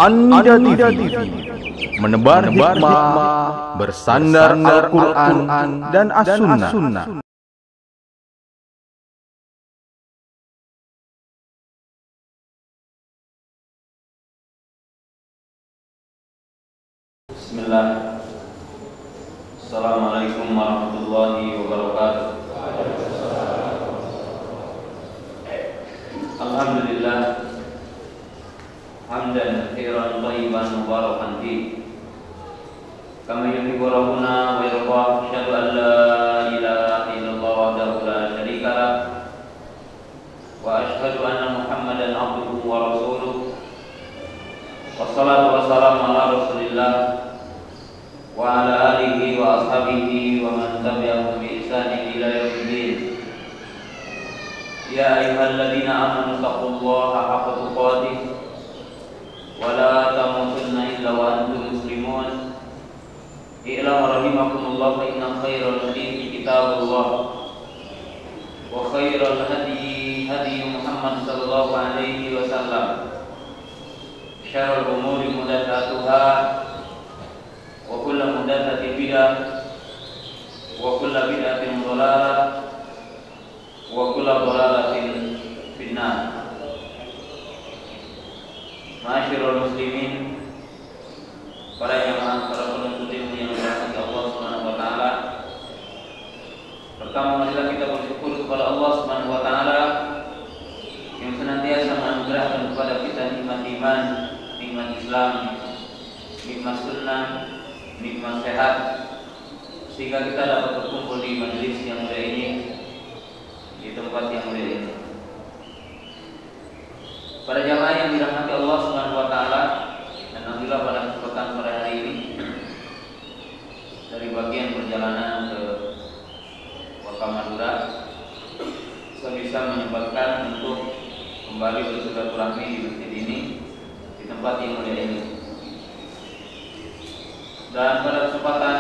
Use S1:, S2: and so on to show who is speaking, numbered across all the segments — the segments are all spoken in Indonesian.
S1: Anda TV menebar hikmah bersandar Al-Quran dan As-Sunnah.
S2: Bismillah. Assalamualaikum warahmatullahi wabarakatuh. Alhamdulillah, hamdan katsiran thayyiban mubarakan fi kama yuhibbu rabbuna wa yarda. Asyhadu an la ilaha illallah wahdahu la syarika lah wa asyhadu anna Muhammadan abduhu wa rasuluh. Wassalatu wassalamu ala Rasulillah wa ala alihi wa ashabihi wa man tabi'ahum bi ihsanin ila yaumiddin. Ya ayyuhalladzina amanu taqullaha haqqa tuqatih wa la tamutunna illa wa antum muslimun. I'lamu rahimakumullah fa inna khairal hadithi kitabullah wa khairal hadi Muhammad sallallahu alaihi wasallam. Syarrul umuri muhdatsatuha wa kullu muhdatsatin bid'ah wa kullu bid'atin dhalalah wa kullu dhalalatin finnar. Ma'asyiral muslimin, para jamaah, para penuntut ilmu yang dirahmati Allah Subhanahu wa taala. Pertama, marilah kita bersyukur kepada Allah Subhanahu wa taala yang senantiasa menganugerahkan kepada kita nikmat iman, nikmat Islam, nikmat sunnah, nikmat sehat, sehingga kita dapat berkumpul di majelis yang mulia ini, di tempat yang mulia ini. Para jamaah yang dirahmati Allah Subhanahu wa taala, dan alhamdulillah pada kesempatan sore hari ini dari bagian perjalanan ke Kota Madura, saya bisa menyempatkan untuk kembali bersilaturahmi di masjid ini, di tempat yang mulia ini. Dan pada kesempatan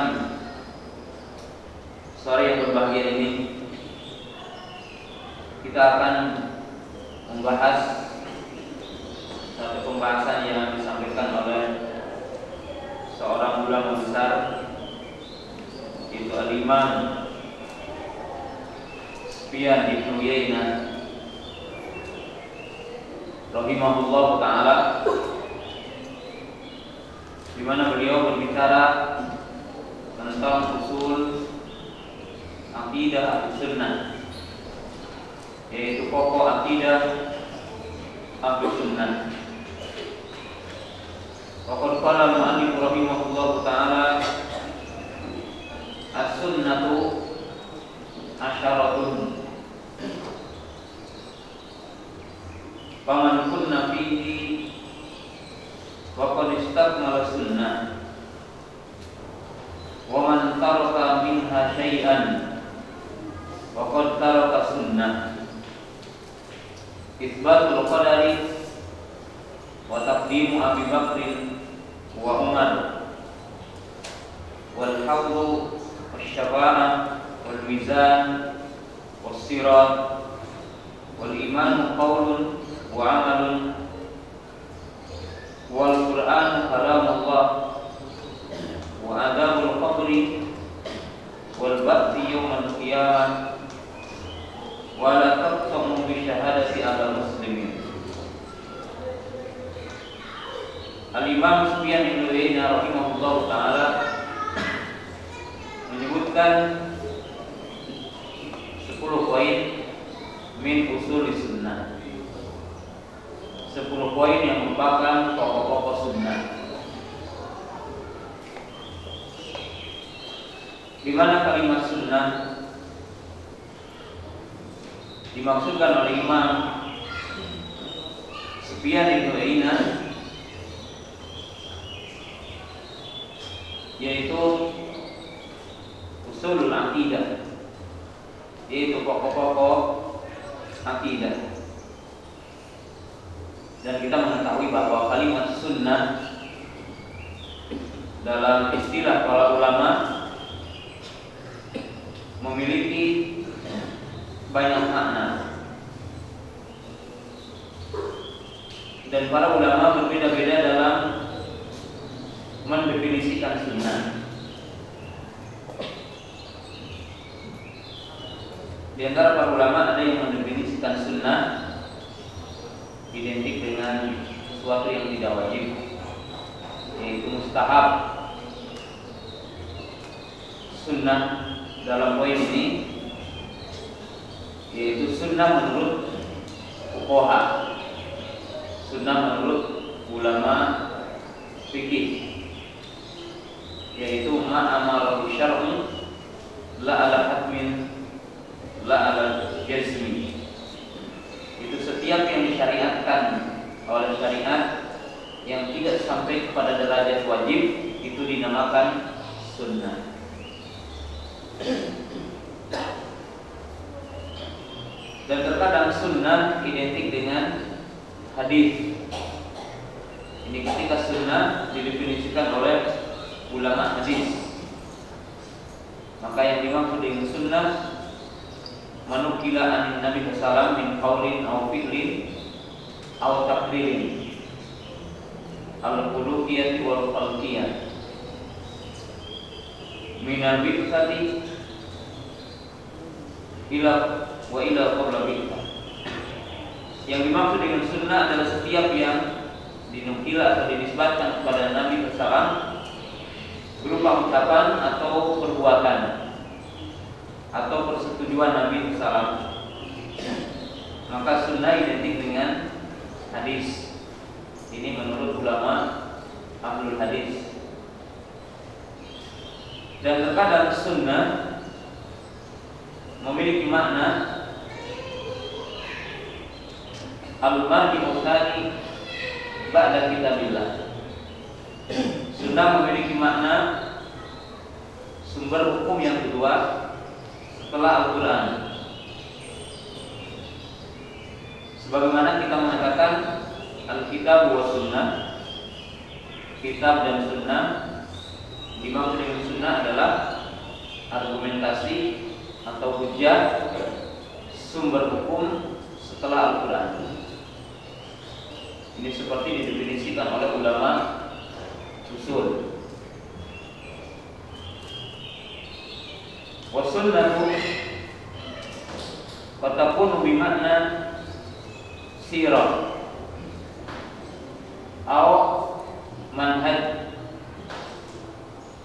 S2: sore yang berbahagia ini, kita akan membahas satu pembahasan yang disampaikan oleh seorang ulama besar, yaitu Al-Imam Sufyan bin Uyainah rahimahullah ta'ala, di mana beliau berbicara tentang usul akidah Ahlussunnah, yaitu pokok akidah Ahlussunnah. Waqad qala al-mu'allif rahimahullah ta'ala, as-sunnatu asyaratun faman kunna fihi waqad istakmala sunnah wa man taraka minha syai'an waqad taraka sunnah. Itsbatul qadari wa taqdimu Abi Bakrin wa Umar wal hawdu wasyafa'ah wal mizan was sirat wal iman qaulun wa amalun wal Qur'an kalamullah wa adabul qabri wal ba'thi yaumil qiyamah wa la taqtamu bi syahadati ala muslimin. Al-Imam Sufyan bin Uyainah rahimahullah ta'ala menyebutkan 10 poin min usul sunnah, 10 poin yang merupakan pokok-pokok sunnah, di mana kalimat sunnah dimaksudkan oleh Imam Sufyan bin Uyainah yaitu usulul aqidah, yaitu pokok-pokok aqidah. Dan kita mengetahui bahwa kalimat sunnah dalam istilah para ulama memiliki banyak makna. dan para ulama berbeda-beda dalam mendefinisikan sunnah. Di antara para ulama ada yang mendefinisikan sunnah identik dengan sesuatu yang tidak wajib, yaitu mustahab. Sunnah dalam poin ini yaitu sunnah menurut fuqaha, sunnah menurut ulama fikih, yaitu ma amara syar'un la ala hatmin la ala jazmi. Itu setiap yang disyariatkan oleh syariat yang tidak sampai kepada derajat wajib itu dinamakan sunnah. Dan terkadang sunnah identik dengan hadis. Ini ketika sunnah didefinisikan oleh ulama hadis, maka yang dimaksud dengan sunnah manukila anin Nabi sallallahu min qaulin aw fi'lin aw taqririn al-qulubiyyah wal khalqiyyah min al-bi'tsati ila wa ila qabla bi'tsah. Yang dimaksud dengan sunnah adalah setiap yang dinukil atau dinisbatkan kepada Nabi sallallahu berupa ucapan atau perbuatan atau persetujuan Nabi sallallahu, maka sunnah identik dengan hadis. Ini menurut ulama ahlul hadis. Dan terkadang sunnah memiliki makna al-mar'i muhtadi ba'da kitabillah. Sunnah memiliki makna sumber hukum yang kedua setelah Al-Quran. Sebagaimana kita mengatakan Al-Kitab wa Sunnah, kitab dan sunnah, dimaksud dengan sunnah adalah argumentasi atau hujjah sumber hukum setelah Al-Quran. Ini seperti didefinisikan oleh ulama usul. Wa sunnatu qad takunu bi makna sirah atau manhaj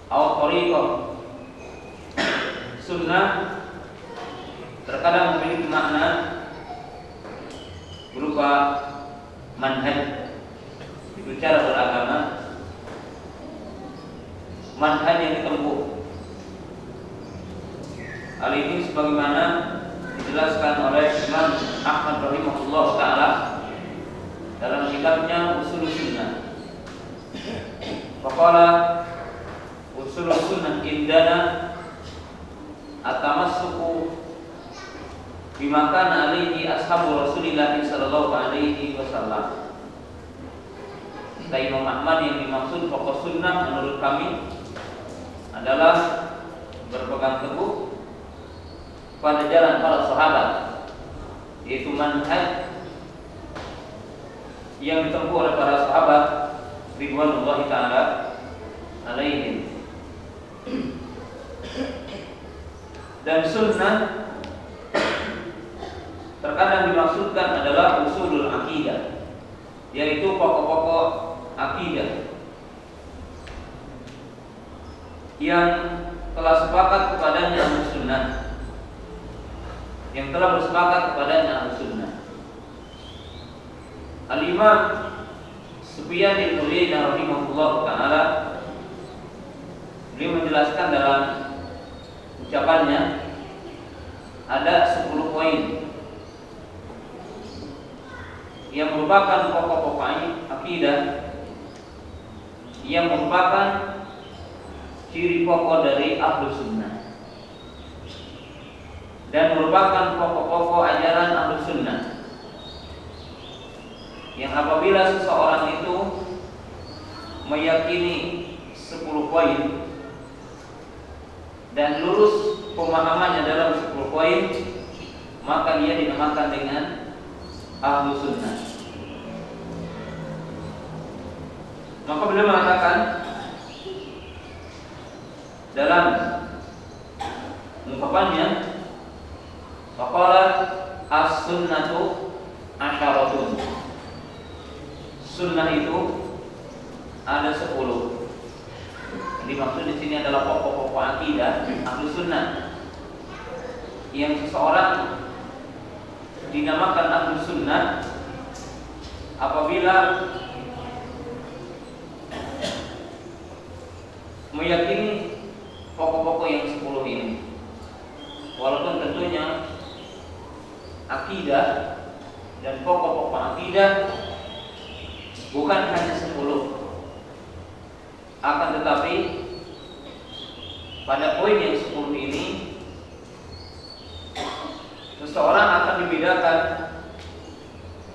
S2: atau thariqah. Sunnah terkadang memiliki makna berupa manhaj, itu cara beragama, manhaj yang ditempuh. Hal ini sebagaimana dijelaskan oleh Imam Ahmad rahimahullah taala dalam kitabnya Ushul Sunnah. Faqala Ushul Sunnah indana atamassuku bima kana alaihi ashabu Rasulillah sallallahu alaihi wasallam. Kata Imam Ahmad, yang dimaksud pokok sunnah menurut kami adalah berpegang teguh pada jalan para sahabat, yaitu manhaj yang ditempuh oleh para sahabat ridwanullahi ta'ala alaihim. Dan sunnah terkadang dimaksudkan adalah usulul akidah, yaitu pokok-pokok akidah yang telah sepakat kepadanya Ahlus Sunnah, yang telah bersepakat kepadanya Ahlus Sunnah. Al-Imam Sufyan al-Thawri rahimahullah taala beliau menjelaskan dalam ucapannya ada 10 poin yang merupakan pokok-pokok akidah, yang merupakan ciri pokok dari Ahlus Sunnah dan merupakan pokok-pokok ajaran Ahlus Sunnah, yang apabila seseorang itu meyakini 10 poin dan lurus pemahamannya dalam 10 poin, maka dia dinamakan dengan Ahlus Sunnah. Maka beliau mengatakan dalam ungkapannya, faqala as-sunnatu asyaratun. Sunnah itu ada 10. Jadi maksud di sini adalah pokok-pokok akidah ahlu sunnah yang seseorang dinamakan ahlu sunnah apabila meyakini pokok-pokok yang 10 ini. Walaupun tentunya akidah dan pokok-pokok akidah bukan hanya 10, akan tetapi pada poin yang 10 ini seseorang akan dibedakan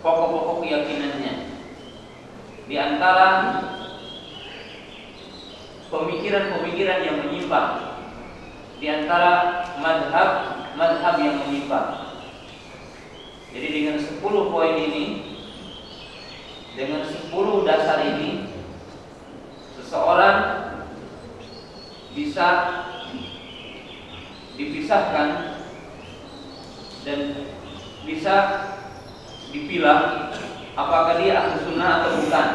S2: pokok-pokok keyakinannya di antara pemikiran-pemikiran yang menyimpang, di antara madhab yang menyimpang. Jadi dengan 10 poin ini, dengan 10 dasar ini, seseorang bisa dipisahkan dan bisa dipilah apakah dia ahlu sunnah atau bukan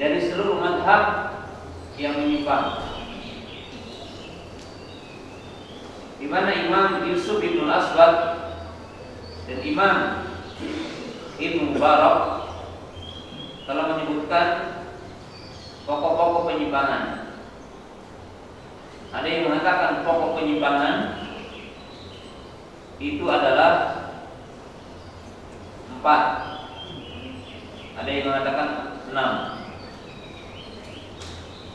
S2: dari seluruh madhab yang menyimpang. Di mana Imam Yusuf ibn Asbad dan Imam Ibn Mubarak telah menyebutkan pokok-pokok penyimpangan. Ada yang mengatakan pokok penyimpangan itu adalah 4. Ada yang mengatakan 6.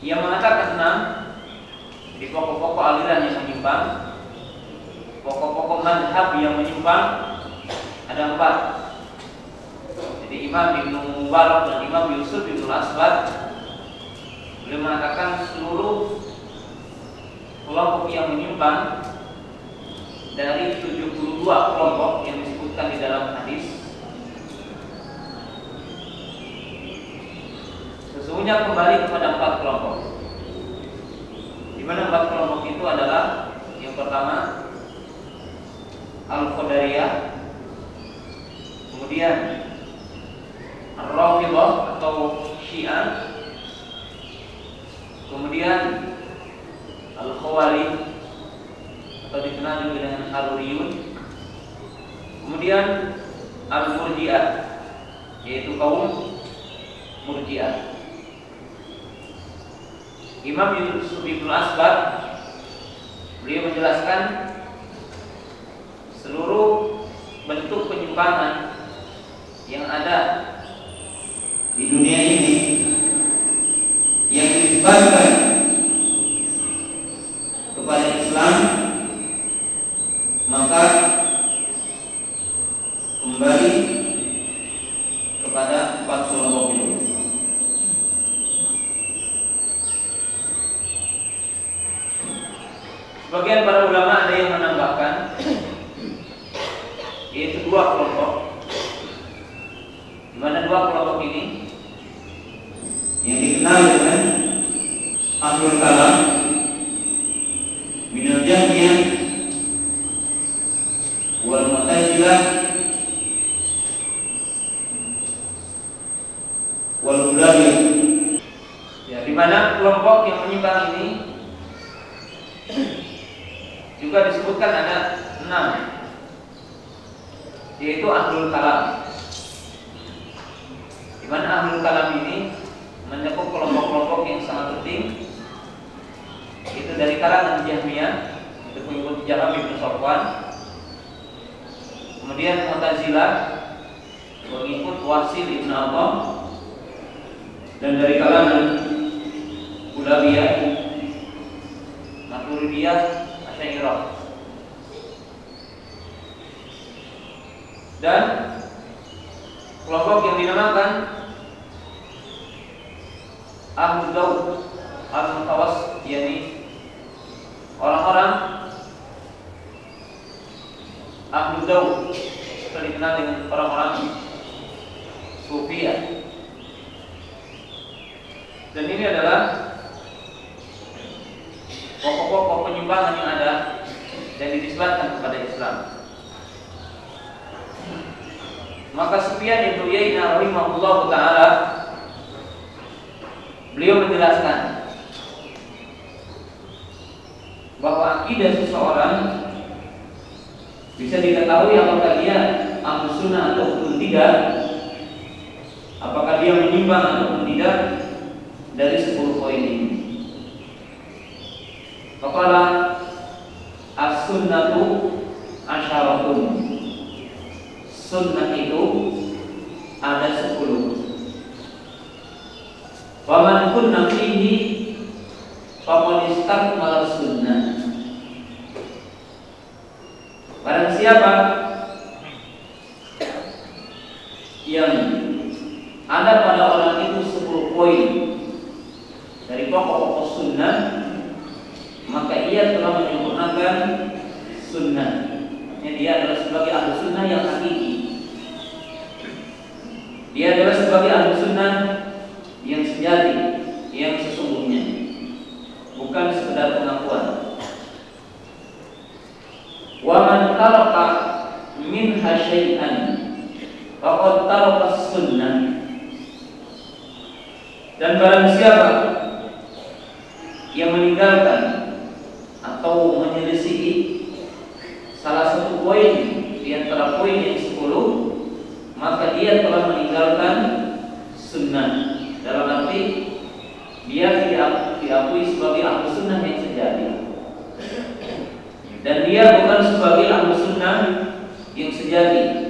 S2: Yang mengatakan 6 di pokok-pokok aliran yang menyimpang, pokok-pokok madhab yang menyimpang ada 4. Jadi Imam Ibn Mubarak dan Imam Yusuf ibn Asbad beliau mengatakan seluruh kelompok yang menyimpang dari 72 kelompok yang disebutkan di dalam hadis, sesungguhnya kembali kepada 4 kelompok. Di mana 4 kelompok itu adalah yang pertama Al-Qadariyah, kemudian Ar-Rafidhah atau Syiah, kemudian Al-Khawarij atau dikenal juga dengan Haruriyun, kemudian Al-Murji'ah yaitu kaum Murji'ah. Imam Yusuf ibn Asbad beliau menjelaskan seluruh bentuk penyimpangan yang ada di dunia ini yang dinisbatkan kepada Islam, maka kembali kepada 4 kelompok ini. Sebagian para ulama ada yang menambahkan yaitu 2 kelompok, di mana 2 kelompok ini yang dikenal dengan Ahlul Kalam minal Jahmiyah wal Mu'tazilah wal Ghulabiyah. Ya, di mana kelompok yang menyimpang ini juga disebutkan ada 6, yaitu Ahlul Kalam. Di mana Ahlul Kalam ini mencakup kelompok-kelompok yang sangat penting, itu dari kalangan Jahmiyah, itu pengikut Jaham bin Safwan, kemudian Mu'tazilah, pengikut Wasil ibn Atham, dan dari kalangan Ghulabiyah, Maturidiyah, Asy'ariyah, dan kelompok yang dinamakan Ahlul Daud Al-Mutawas, yakni orang-orang Ahlul Daud, dikenal dengan orang-orang Sufiyah. Dan ini adalah pokok-pokok penyimpangan yang ada dan dinisbatkan kepada Islam. Maka Sufyan bin Uyainah rahimahullah taala beliau menjelaskan bahwa akidah seseorang bisa diketahui apakah dia Ahlus Sunnah ataupun tidak, apakah dia menyimpang ataupun tidak dari 10 poin ini. Faqala as-sunnatu asyaratun. Sunnah itu ada 10. Wa man kunna fihi faqad istakmala sunnah. Barang siapa yang ada pada orang itu 10 poin dari pokok-pokok sunnah, maka ia telah menyempurnakan sunnah. Dia adalah sebagai ahli sunnah yang hakiki. Dia adalah sebagai ahli sunnah yang sejati, yang sesungguhnya, bukan sekedar pengakuan. Wa man taraka minha syai'an faqad taraka sunnah. Dan barang siapa yang meninggalkan atau menyelisihi salah satu poin di antara poin yang 10, maka dia telah meninggalkan sunnah. Dalam arti dia tidak diakui sebagai ahlu sunnah yang sejati, dan dia bukan sebagai ahlu sunnah yang sejati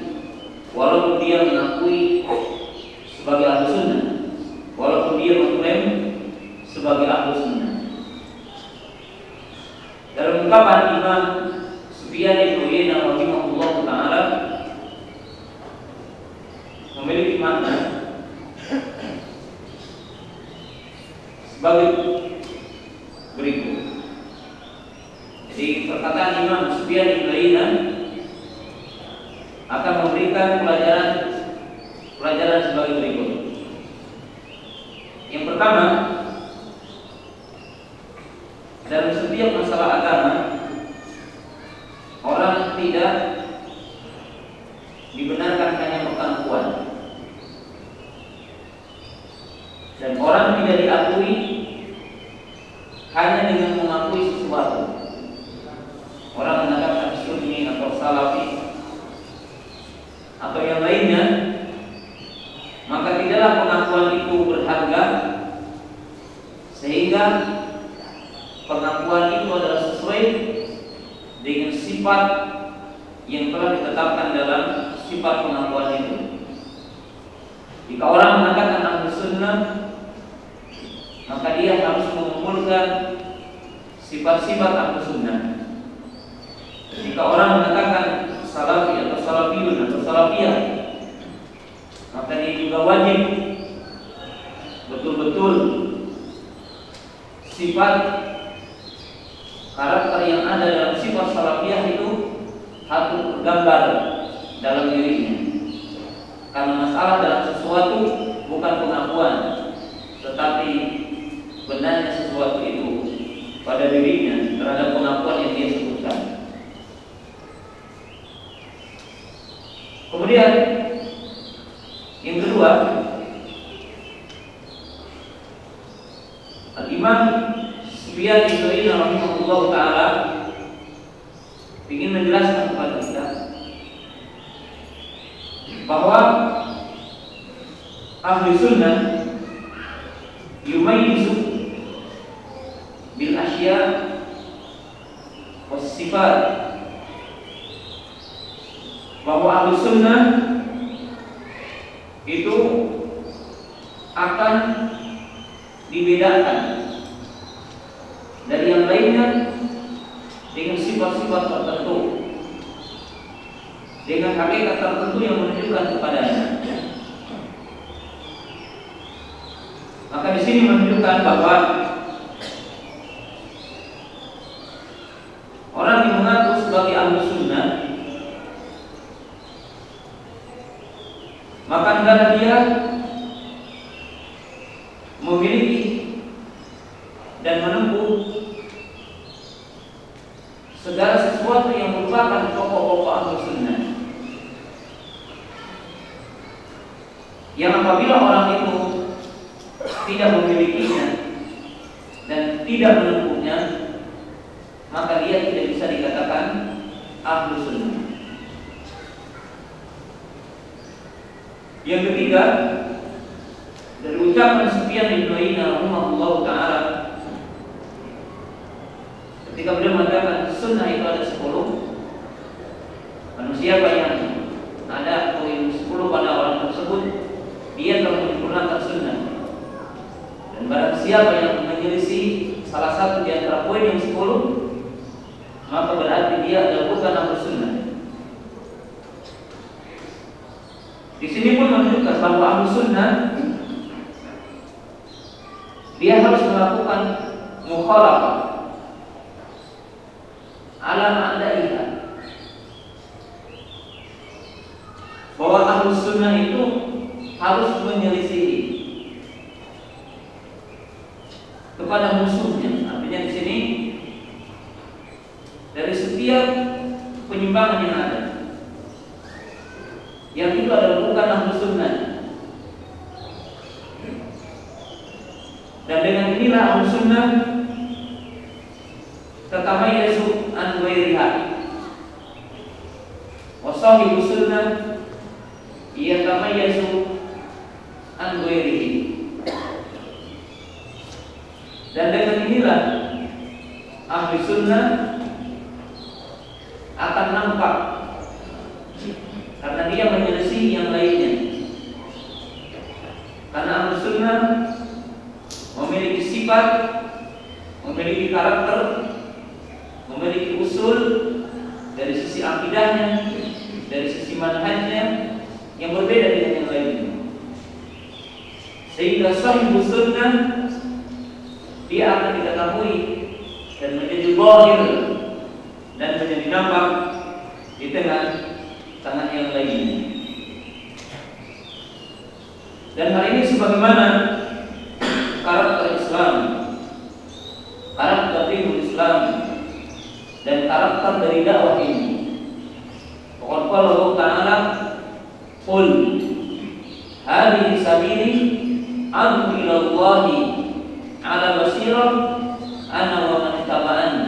S2: walaupun dia mengakui sebagai ahlu sunnah, walaupun dia mengklaim sebagai ahlu sunnah. Dalam ungkapan Imam Sufyan bin Uyainah rahimahullah taala memiliki makna sebagai berikut. Jadi perkataan Imam Sufyan bin Uyainah akan memberikan pelajaran sebagai berikut. Yang pertama, dalam setiap masalah agama orang tidak dibenarkan hanya pengakuan, dan orang tidak diakui hanya dengan mengakui sesuatu. Orang mengatakan sunni atau salafi atau yang lainnya, maka tidaklah pengakuan itu berharga sehingga pengakuan itu adalah sesuai dengan sifat yang telah ditetapkan dalam sifat pengakuan itu. Jika orang mengatakan ahlu sunnah, maka dia harus mengumpulkan sifat-sifat ahlu sunnah. Jika orang mengatakan salafi atau salafiyun atau salafiyah, maka dia juga wajib betul-betul sifat karakter yang ada dalam sifat salafiyah itu harus tergambar dalam dirinya. Karena masalah dalam sesuatu bukan pengakuan, tetapi benarnya sesuatu itu pada dirinya terhadap pengakuan yang dia sebutkan. Kemudian yang kedua, Al-Imam Sufyan bin Uyainah rahimahullah taala ingin menjelaskan kepada kita bahwa ahli sunnah yumayyizu bil asya was sifat, bahwa ahli sunnah itu akan dibedakan dari yang lainnya dengan sifat-sifat tertentu, dengan hakikat tertentu yang menunjukkan kepadanya. Maka di sini menunjukkan bahwa orang yang mengaku sebagai ahlu sunnah, maka hendaknya dia memiliki yang apabila orang itu tidak memilikinya dan tidak menempuhnya, maka dia tidak bisa dikatakan ahlu sunnah. Yang ketiga, dari ucapan Sufyan bin Uyainah rahimahullah taala ketika beliau mengatakan sunnah itu ada 10, manusia yang ada poin 10 pada orang tersebut, dia telah menyempurnakan sunnah. Dan barang siapa yang menyelisih salah satu di antara poin yang 10, maka berarti dia adalah bukan ahlu sunnah. Di sini pun menunjukkan bahwa ahlu sunnah dia harus melakukan mukhalafah ala a'daiha, bahwa ahlu sunnah itu harus menyelisihi kepada musuhnya. Artinya di sini dari setiap penyimpangan yang ada, yang itu adalah bukan ahlu sunnah. Dan dengan inilah ahlu sunnah tatamayyazu an ghairiha, wa sahibu sunnah yatamayyazu an ghairihi. Dan dengan inilah ahli sunnah akan nampak, karena dia menyelisih yang lainnya. Karena ahli sunnah memiliki sifat, memiliki karakter, memiliki usul dari sisi akidahnya, dari sisi manhajnya yang berbeda dengan yang lainnya. Sehingga sahibu sunnah dia akan diketahui dan menjadi zahir dan menjadi nampak di tengah yang lainnya. Dan hal ini sebagaimana karakter Islam, karakter dinul Islam, dan karakter dari dakwah ini. Qala Allah Ta'ala, "Qul hadhihi sabili ad'u ila Allahi ala basirah ana wa man ittaba'ani."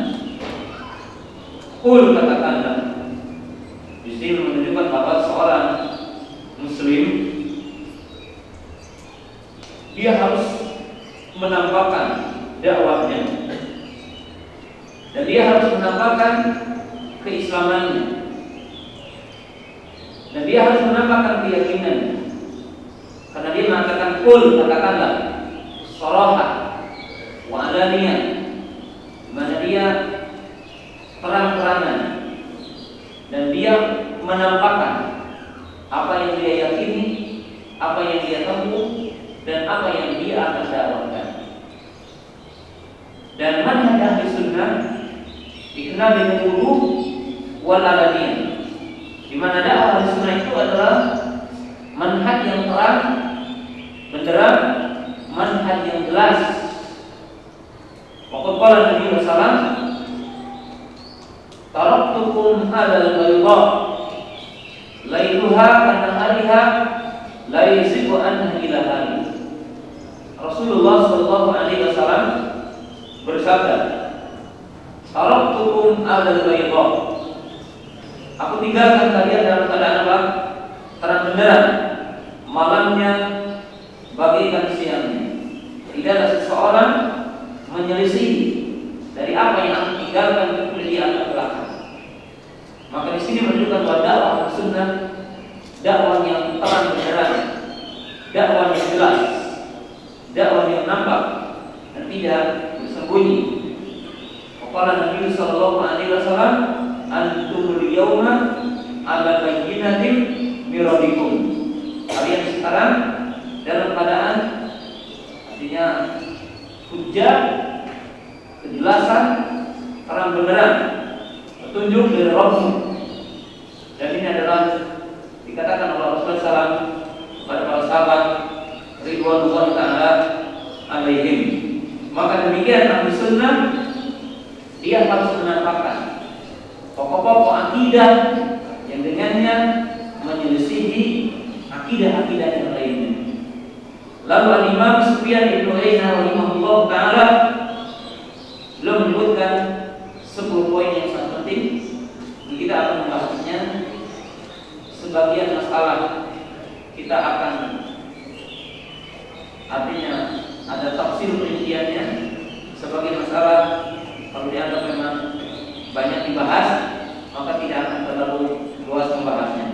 S2: Qul, katakanlah. Di sini menunjukkan bahwa seorang muslim dia harus menampakkan dakwahnya, dan dia harus menampakkan keislamannya, dan dia harus menampakkan keyakinannya. Karena dia mengatakan qul, katakanlah, sharaha wa alaniyah, di mana dia terang-terangan dan dia menampakkan apa yang dia yakini, apa yang dia tempuh, dan apa yang dia akan dakwahkan. Dan manhaj ahli sunnah dikenal dengan wuduh wal alaniyah, di mana dakwah ahli sunnah itu adalah manhaj yang terang benderang, manhaj yang jelas. Waqad qala Nabi sallallahu alaihi wasallam, "Taraktukum 'alal bayda lailuha kanahariha la yazigu anha ila hari." Rasulullah sallallahu alaihi wasallam bersabda, "Taraktukum 'alal bayda." Aku tinggalkan kalian dalam keadaan apa? Terang benderang, malamnya bagaikan siangnya. Tidaklah seseorang menyelisih dari apa yang aku tinggalkan kemudian dia akan belakang. Maka di sini menunjukkan bahwa dakwah sunnah, dakwah yang terang benderang, dakwah yang jelas, dakwah yang nampak dan tidak bersembunyi. Qala Nabi sallallahu alaihi wasallam, "Antumul yawma 'ala bayyinatin min rabbikum." Kalian sekarang dalam keadaan, artinya hujjah, kejelasan, terang benderang, petunjuk dari Rabbmu. Dan ini adalah dikatakan oleh Rasulullah SAW kepada para sahabat ridwanullah ta'ala alaihim. Maka demikian ahli sunnah dia harus menampakkan pokok-pokok akidah yang dengannya menyelisihi akidah-akidah yang lainnya. Lalu Al-Imam Sufyan Ibn Uyainah rahimahullah ta'ala beliau menyebutkan 10 poin yang sangat penting. Kita akan membahasnya. Sebagian masalah kita akan, artinya ada tafsir rinciannya. Sebagian masalah kalau dianggap memang banyak dibahas, maka tidak akan terlalu luas membahasnya.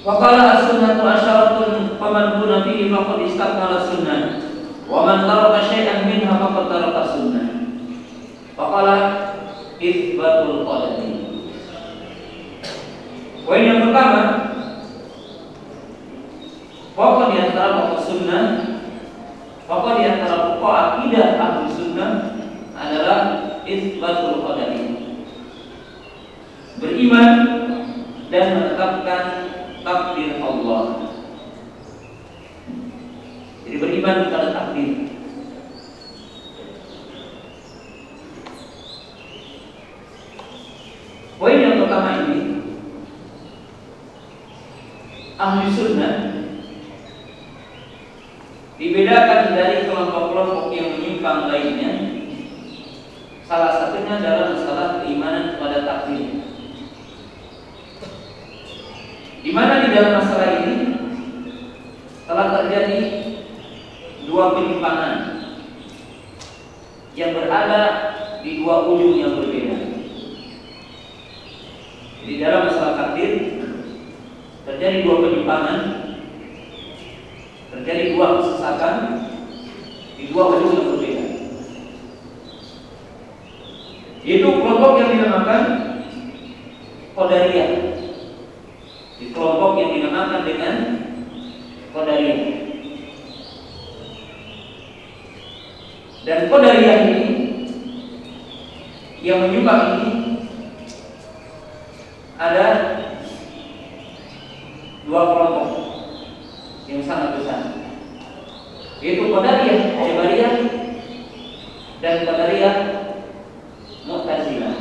S2: Waqala as-sunnatu asyaratun faman kuna fihi faqad istakmala sunnah wa man taraka syai'an minha faqad taraka sunnah. Waqala itsbatul qadari. Poin yang pertama, pokok di antara pokok sunnah, pokok di antara pokok akidah ahli sunnah adalah itsbatul qadari. Beriman dan menetapkan takdir Allah. Jadi beriman kepada takdir. Poin yang pertama ini, ahli sunnah dibedakan dari kelompok-kelompok yang menyimpang lainnya. Salah satunya adalah masalah keimanan kepada takdir, di mana di dalam masalah ini telah terjadi dua penyimpangan yang berada di dua ujung yang berbeda. Di dalam masalah takdir terjadi dua penyimpangan, terjadi dua kesesatan di dua ujung yang berbeda. Yaitu kelompok yang dinamakan Qadariyah, di kelompok yang dinamakan dengan Qadariyah. Dan Qadariyah ini yang menyimpang ini ada dua kelompok yang sangat besar, yaitu Qadariyah Jabariyah dan Qadariyah Mu'tazilah.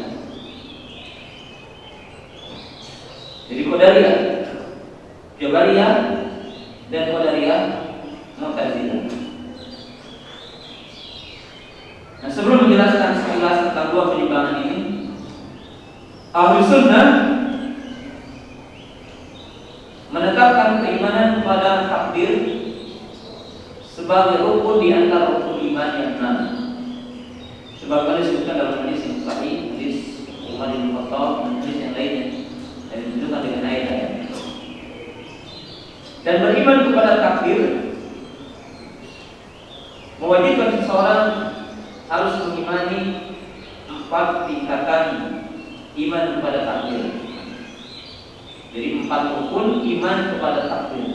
S2: Jadi Qadariyah Jabariyah dan Qadariyah Mu'tazilah. Nah, sebelum menjelaskan sekilas tentang dua penyimpangan ini, ahli sunnah menetapkan keimanan kepada takdir sebagai rukun di antara rukun iman yang 6. Sebab disebutkan dalam hadis yang sahih, hadis Umar bin Khattab dan hadis yang lainnya, dan ditunjukkan dengan ayat-ayat. Dan beriman kepada takdir mewajibkan seseorang harus mengimani 4 tingkatan iman kepada takdir. Jadi 4 rukun iman kepada takdir.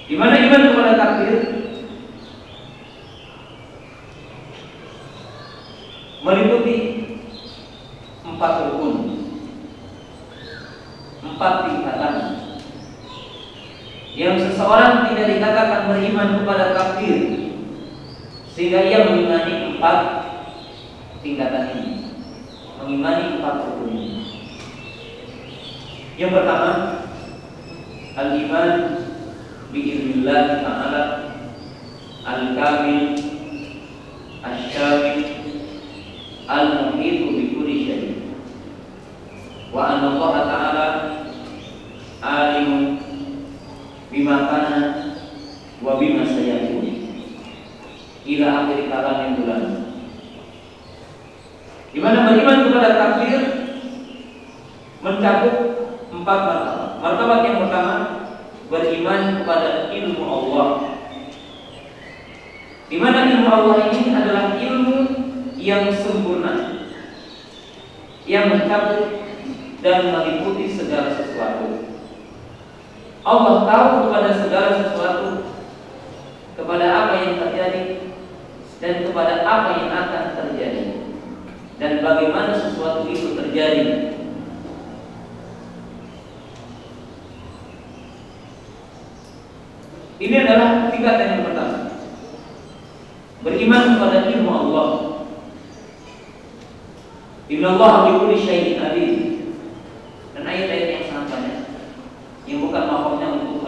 S2: Di mana iman kepada takdir meliputi 4 rukun, 4 tingkatan. Yang seseorang tidak dikatakan beriman kepada takdir sehingga ia mengimani 4 tingkatan ini, mengimani 4 rukun ini. Yang pertama, al-iman bi'ilmillah ta'ala al-kamil asy-syamil al-muhitu bi kulli syai', wa anna Allah ta'ala alimun bima kana wa bima sayakun ila akhir kalam yang bulan. Di mana beriman kepada takdir mencakup 4 martabat. Martabat yang pertama, beriman kepada ilmu Allah, di mana ilmu Allah ini adalah ilmu yang sempurna, yang mencakup dan meliputi segala sesuatu. Allah tahu kepada segala sesuatu, kepada apa yang terjadi dan kepada apa yang akan terjadi, dan bagaimana sesuatu itu terjadi. Ini adalah tingkatan yang pertama, beriman kepada ilmu Allah. Innallaha bi kulli syai'in alim. Dan ayat-ayat yang sangat banyak yang bukan maksudnya untuk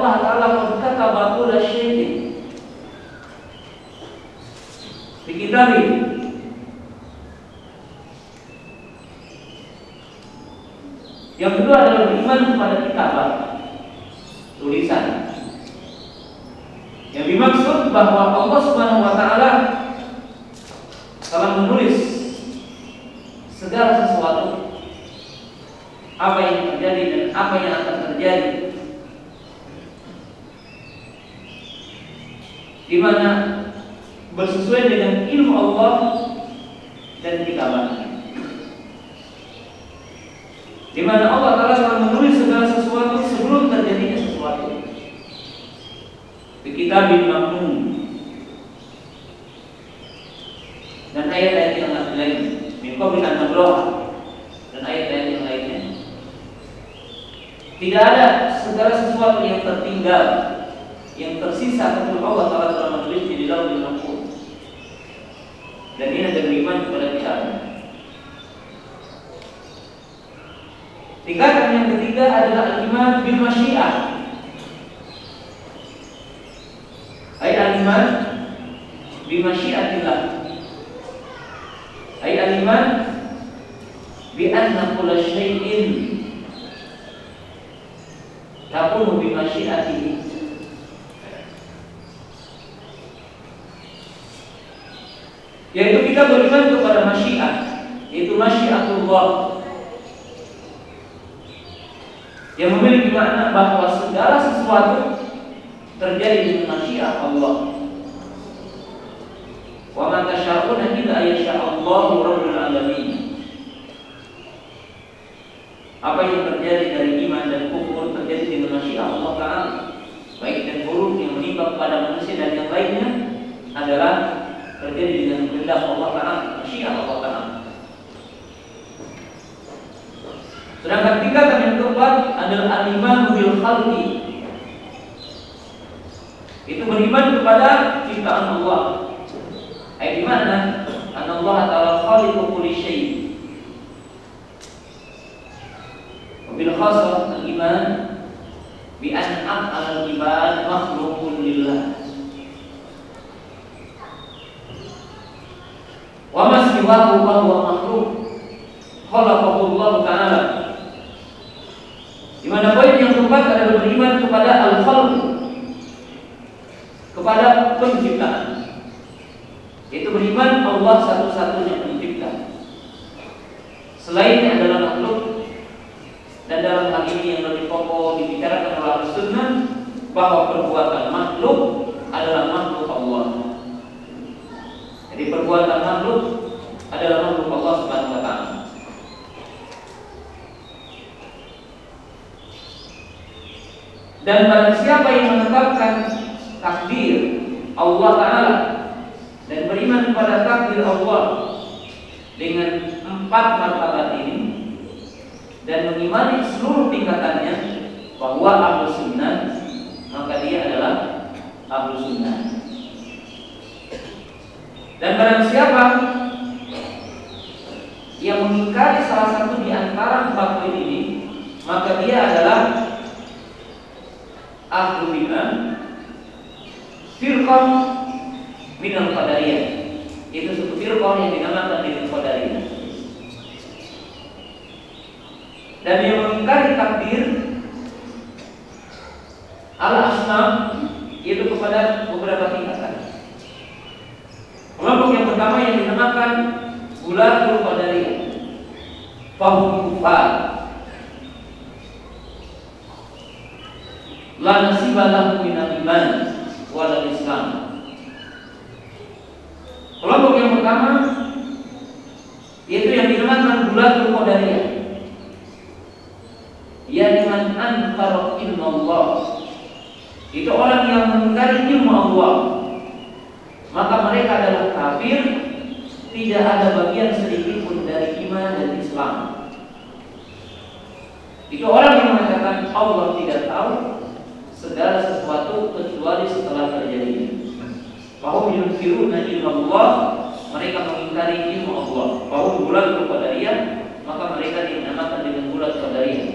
S2: Allah Ta'ala qad kataba kulla syai'in fi kitabih. Yang kedua adalah beriman kepada kitabah, tulisan. Yang dimaksud bahwa Allah Subhanahu wa Ta'ala telah menulis segala sesuatu, apa yang terjadi dan apa yang akan terjadi, di mana bersesuai dengan ilmu Allah dan kitabahnya, di mana Allah Ta'ala telah menulis segala sesuatu sebelum terjadinya sesuatu. Di kitabin maknun. Dan ayat-ayat yang lain, min qabli an nabra'ah, dan ayat-ayat yang lainnya. Tidak ada segala sesuatu yang tertinggal, yang tersisa kecuali Allah Ta'ala telah menulisnya di Lauhul Mahfuz. Dan ini adalah beriman kepada kitabnya. Tingkatan yang ketiga adalah al-iman bil masyiah. Ay al-iman bi masyiatillah. Ay al-iman bi anna kulla syai'in takunu bi masyiatihi. Yaitu kita beriman kepada masyiat, yaitu masyiatullah, yang memiliki makna bahwa segala sesuatu terjadi dengan masyiat Allah. Wa ma tasyaa'una illa ayyasha'allahu rabbul alamin. Apa yang terjadi dari iman dan kufur terjadi dengan masyiat Allah Ta'ala. Baik dan buruk yang menimpa kepada manusia dan yang lainnya adalah terjadi dengan kehendak Allah Ta'ala, masyiat Allah Ta'ala. Sedangkan tingkatan yang keempat adalah al-iman bil khalqi. Itu beriman kepada ciptaan Allah. Di mana Allah Ta'ala khaliqu kulli syai'. Bil khasah al-iman bi an'am 'alal ibad makhluqun lillah. Wa ma siwahu wa huwa makhluq khalaqahu Allah Ta'ala. Di mana poin yang keempat adalah beriman kepada al-khalq, kepada penciptaan. Itu beriman Allah satu-satunya pencipta. Selainnya adalah makhluk. Dan dalam hal ini yang lebih pokok dibicarakan oleh Ahlussunnah bahwa perbuatan makhluk adalah makhluk Allah. Jadi perbuatan makhluk adalah makhluk Allah Subhanahu wa Ta'ala. Dan barang siapa yang menetapkan takdir Allah Ta'ala dan beriman kepada takdir Allah dengan 4 martabat ini dan mengimani seluruh tingkatannya bahwa Ahlus Sunnah, maka dia adalah Ahlus Sunnah. Dan barang siapa yang mengingkari salah satu di antara 4 poin ini, maka dia adalah Ahlul Bidah, firqah minal qadariyah. Itu satu firqah yang dinamakan dengan qadariyah. Dan yang mengingkari takdir al-asnaf, yaitu kepada beberapa tingkatan. Kelompok yang pertama yang dinamakan Gulatul Qadariyah, fahum kufar, la nasiba lahum minal iman wal Islam. Kelompok yang pertama yaitu yang dinamakan Gulatul Qadariyah, yaitu man ankara ilmu Allah. Itu orang yang mengingkari ilmu Allah, maka mereka adalah kafir, tidak ada bagian sedikit pun dari iman dan Islam. Itu orang yang mengatakan Allah tidak tahu segala sesuatu kecuali setelah terjadi. Bahwa yunkiruna ilmu Allah, mereka mengingkari ilmu Allah. Bahwa Gulatul Qadariyah, maka mereka dinamakan dengan Gulatul Qadariyah.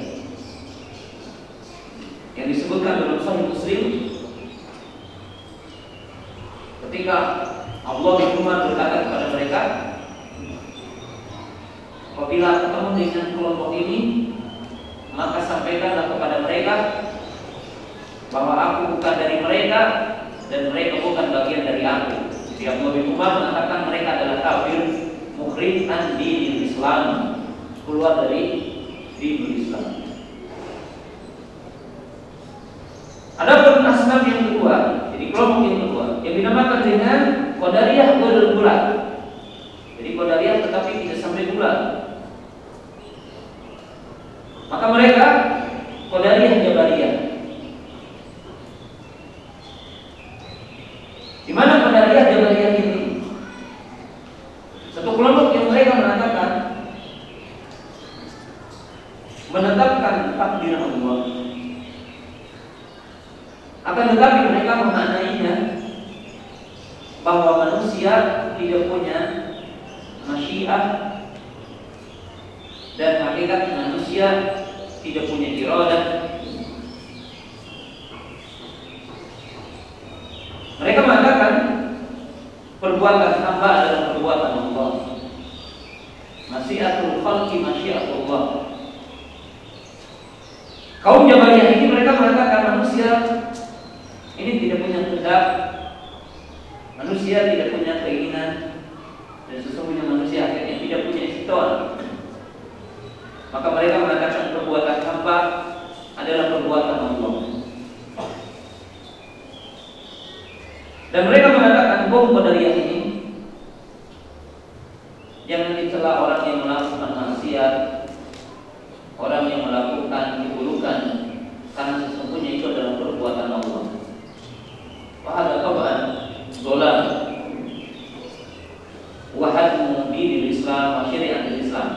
S2: Yang disebutkan dalam Sahih Muslim dengan kelompok ini, maka sampaikanlah kepada mereka bahwa aku bukan dari mereka dan mereka bukan bagian dari aku. Jadi Abdullah bin Umar mengatakan mereka adalah kafir, mukhrij an dinil Islam, keluar dari dinul Islam. Adapun asnaf yang kedua, jadi kelompok yang kedua, yang dinamakan dengan Qadariyah wal bulat. Jadi Qadariyah tetapi tidak sampai bulat. Maka mereka Qadariyah Jabariyah. Di mana Qadariyah Jabariyah ini? Satu kelompok yang mereka mengatakan menetapkan takdir Allah. Akan tetapi mereka memaknainya bahwa manusia tidak punya masyiah dan hakikat manusia tidak punya iradah. Mereka mengatakan perbuatan hamba adalah perbuatan Allah. Masyiatul khalqi masyiatullah. Kaum Jabariyah ini mereka mengatakan manusia ini tidak punya kehendak, manusia tidak punya keinginan, dan sesungguhnya manusia akhirnya tidak punya istiqomah. Maka mereka mengatakan perbuatan hamba adalah perbuatan Allah. Dan mereka mengatakan kaum Qadariyah ini jangan dicela orang yang melakukan maksiat, orang yang melakukan keburukan, karena sesungguhnya itu adalah perbuatan Allah. Wahada tab'an dolan wahadmu dinil Islam wa syariatul Islam.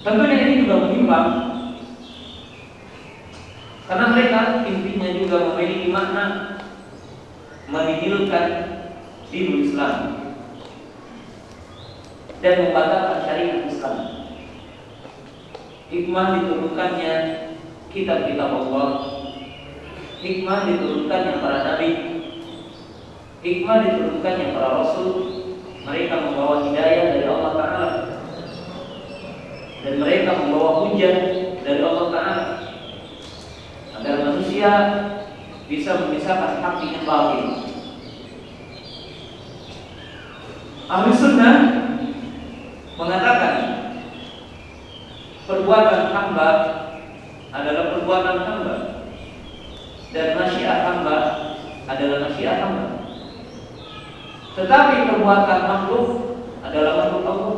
S2: Tentunya ini juga menyimpang, karena mereka intinya juga memiliki makna menihilkan dinul Islam dan membatalkan syariat Islam. Hikmah diturunkannya kitab-kitab Allah, hikmah diturunkannya para nabi, hikmah diturunkannya para rasul. Mereka membawa hidayah dari Allah Ta'ala, dan mereka membawa hujah dari Allah Ta'ala agar manusia bisa memisahkan hak dengan batil. Ahli sunnah mengatakan perbuatan hamba adalah perbuatan hamba dan masyiat hamba adalah masyiat hamba. Tetapi perbuatan makhluk adalah makhluk Allah.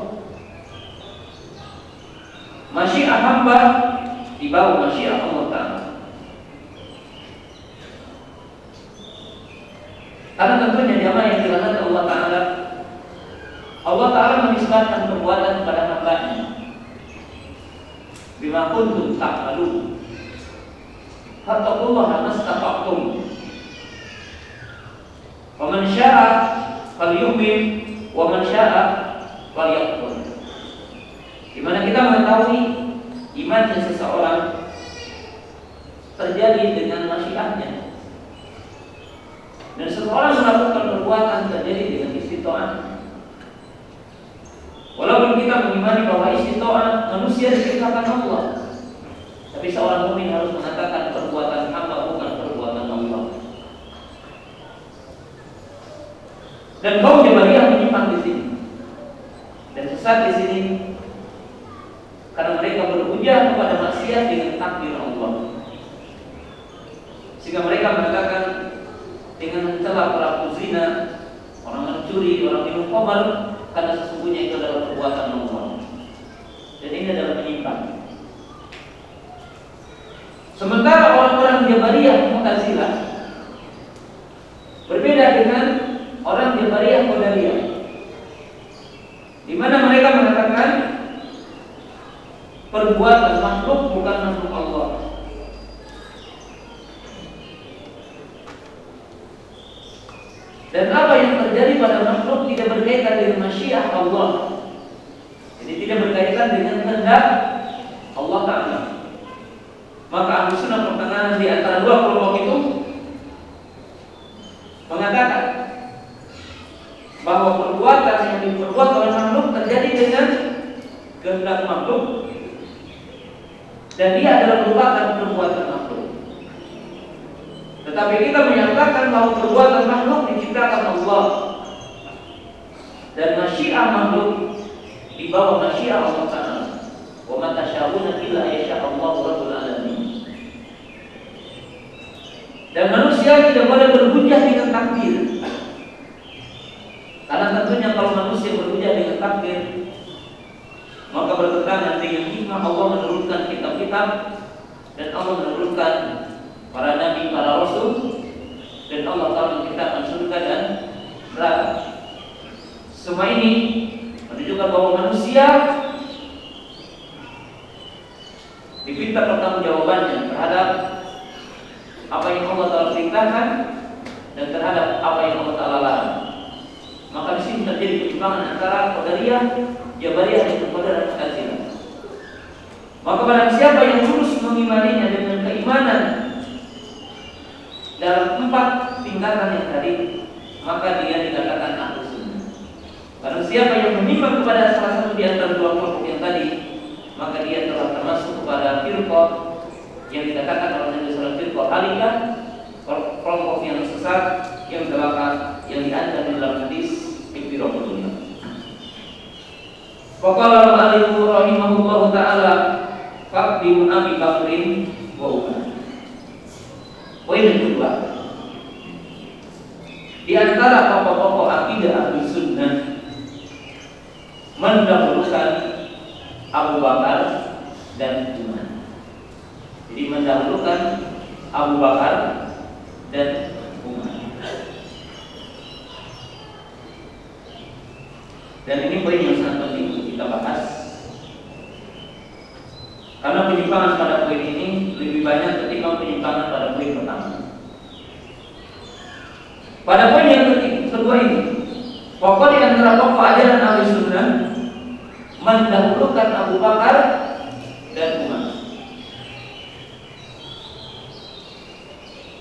S2: Masyiat hamba di bawah masyiat Allah Ta'ala. Karena tentunya jamaah yang dilaknat Allah Ta'ala, Allah Ta'ala menisbatkan perbuatan kepada hambanya. Bima kuntum ta'malun, fattaqullaha mastata'tum. Wa man syaa'a falyu'min wa man syaa'a falyakfur. Di mana kita mengetahui imannya seseorang terjadi dengan masyiatnya, dan seseorang melakukan perbuatan terjadi dengan istitoah. Walaupun kita mengimani bahwa istitoah manusia diciptakan Allah, tapi seorang mukmin harus mengatakan perbuatan hamba bukan perbuatan Allah. Dan kaum Jabariyah menyimpang di sini dan sesat di sini karena mereka berhujah kepada maksiat dengan takdir Allah, sehingga mereka mengatakan dengan mencela pelaku zina, orang mencuri, orang minum khamar, karena sesungguhnya itu adalah perbuatan Allah. Dan ini adalah menyimpang. Sementara orang-orang Jabariyah Mu'tazilah berbeda dengan orang Jabariyah Qadariyah, di mana mereka mengatakan perbuatan makhluk bukan makhluk Allah. Dan apa yang terjadi pada makhluk tidak berkaitan dengan masyiah Allah. Jadi tidak berkaitan dengan kehendak Allah Ta'ala. Maka Ahlu Sunnah pertengahan di antara dua kelompok itu mengatakan bahwa perbuatan yang diperbuat oleh makhluk kehendak makhluk, dan dia adalah merupakan perbuatan makhluk. Tetapi kita menyatakan bahwa perbuatan makhluk diciptakan Allah, dan masyiah makhluk di bawah masyiah Allah Ta'ala. Wa ma tasyauna illa yasha'allahu rabbul alamin. Dan manusia tidak boleh berhujjah dengan takdir. Karena tentunya kalau manusia berhujjah dengan takdir, maka bertentangan dengan hikmah Allah menurunkan kitab-kitab, dan Allah menurunkan para nabi, para rasul, dan Allah telah menciptakan surga dan neraka. Semua ini menunjukkan bahwa manusia diminta pertanggungjawabannya terhadap apa yang Allah telah perintahkan dan terhadap apa yang Allah Ta'ala larang. Maka di sini terjadi penyimpangan antara Qadariyah, Jabariyah dan Qadariyah Mu'tazilah. Maka barang siapa yang lurus mengimaninya dengan keimanan dalam 4 tingkatan yang tadi, maka dia dikatakan Ahlus Sunnah. Barang siapa yang menyimpang kepada salah satu di antara 2 kelompok yang tadi, maka dia telah termasuk kepada firqah yang dikatakan oleh Nabi sallallahu alaihi wasallam halikah, kelompok yang sesat, yang celaka, yang diancam di dalam hadis Ibtiraqullah. Faqala al-alif rahimahullahu ta'ala faqdim Abi Bakrin wa Umar. Poin yang kedua, di antara pokok-pokok akidah Ahlus Sunnah mendahulukan Abu Bakar dan Umar. Jadi mendahulukan Abu Bakar dan Umar. Dan ini poin yang sangat penting untuk kita bahas, karena penyimpangan pada poin ini lebih banyak ketika penyimpangan pada poin pertama. Pada poin yang kedua ini, pokok di antara pokok ajaran Ahlus Sunnah mendahulukan Abu Bakar dan Umar.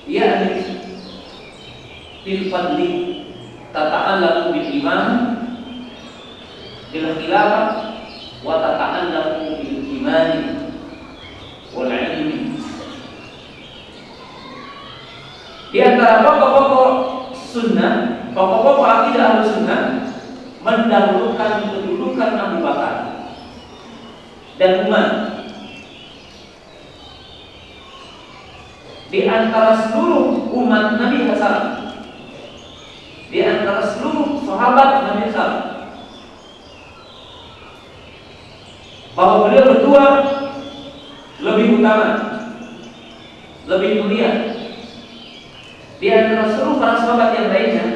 S2: Ia fil fadli tata'allaqu bil iman bil khilafah wa tata'allaqu bil iman wal ilmi. Di antara pokok-pokok sunnah, pokok-pokok akidah Ahlus Sunnah mendahulukan kedudukan Abu Bakar dan Umar di antara seluruh umat Nabi Hasan, di antara seluruh sahabat Nabi Hasan, bahwa beliau berdua lebih utama, lebih mulia di antara seluruh para sahabat yang lainnya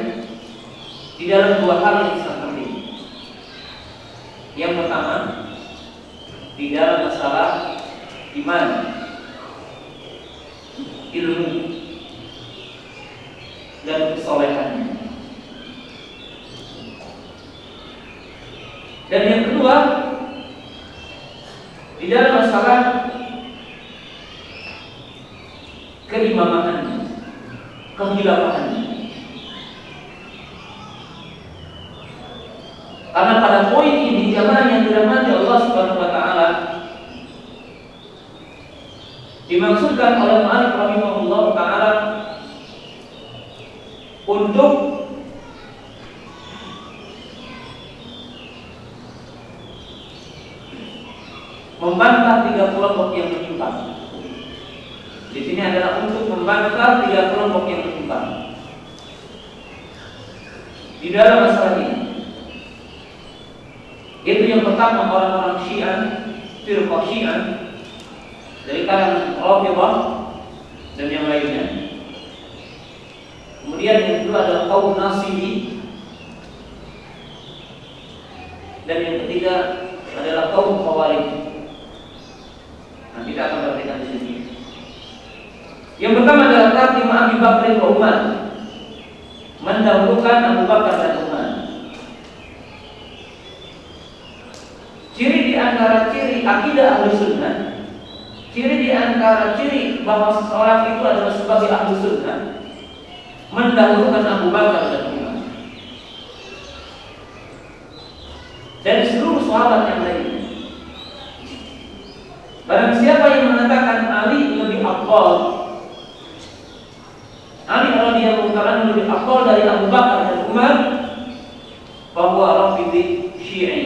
S2: di dalam 2 hal yang sangat penting. Yang pertama, di dalam masalah iman, ilmu, dan kesolehannya. Dan yang kedua, di dalam masalah keimamahannya, kehilafahannya. Karena pada poin ini jamaah yang dirahmati Allah Subhanahu wa taala dimaksudkan oleh Malik rahimahullah ta'ala untuk membantah 3 kelompok yang menyimpang. Di sini adalah untuk membantah 3 kelompok yang menyimpang di dalam masalah ini. Itu yang pertama, orang-orang Syiah, firqah Syiah dari kalangan Rafidhah dan yang lainnya. Kemudian yang kedua adalah kaum Nasibi, dan yang ketiga adalah kaum Khawarij. Nah, kita akan perhatikan di sini. Yang pertama adalah tartim Abi Bakr wa Umar, mendahulukan Abu Bakar dan Umar. Ciri di antara ciri akidah Ahlus Sunnah, ciri di antara ciri bahwa seseorang itu adalah sebagai Ahlus Sunnah, mendahulukan Abu Bakar dan Umar dari seluruh sahabat yang lainnya. Barang siapa yang mengatakan Ali lebih afdal, Ali radhiyallahu ta'ala lebih afdal dari Abu Bakar dan Umar, bahwa Rafidhi Syi'i,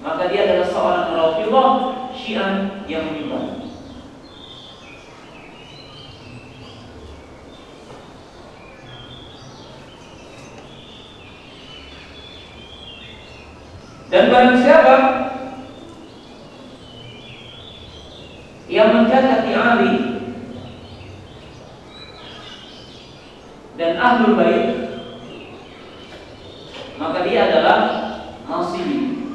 S2: maka dia adalah seorang Rafidhah Syiah yang menyimpang. Dan barang siapa yang mencacati Ali dan Ahlul Bait, maka dia adalah Nasibi,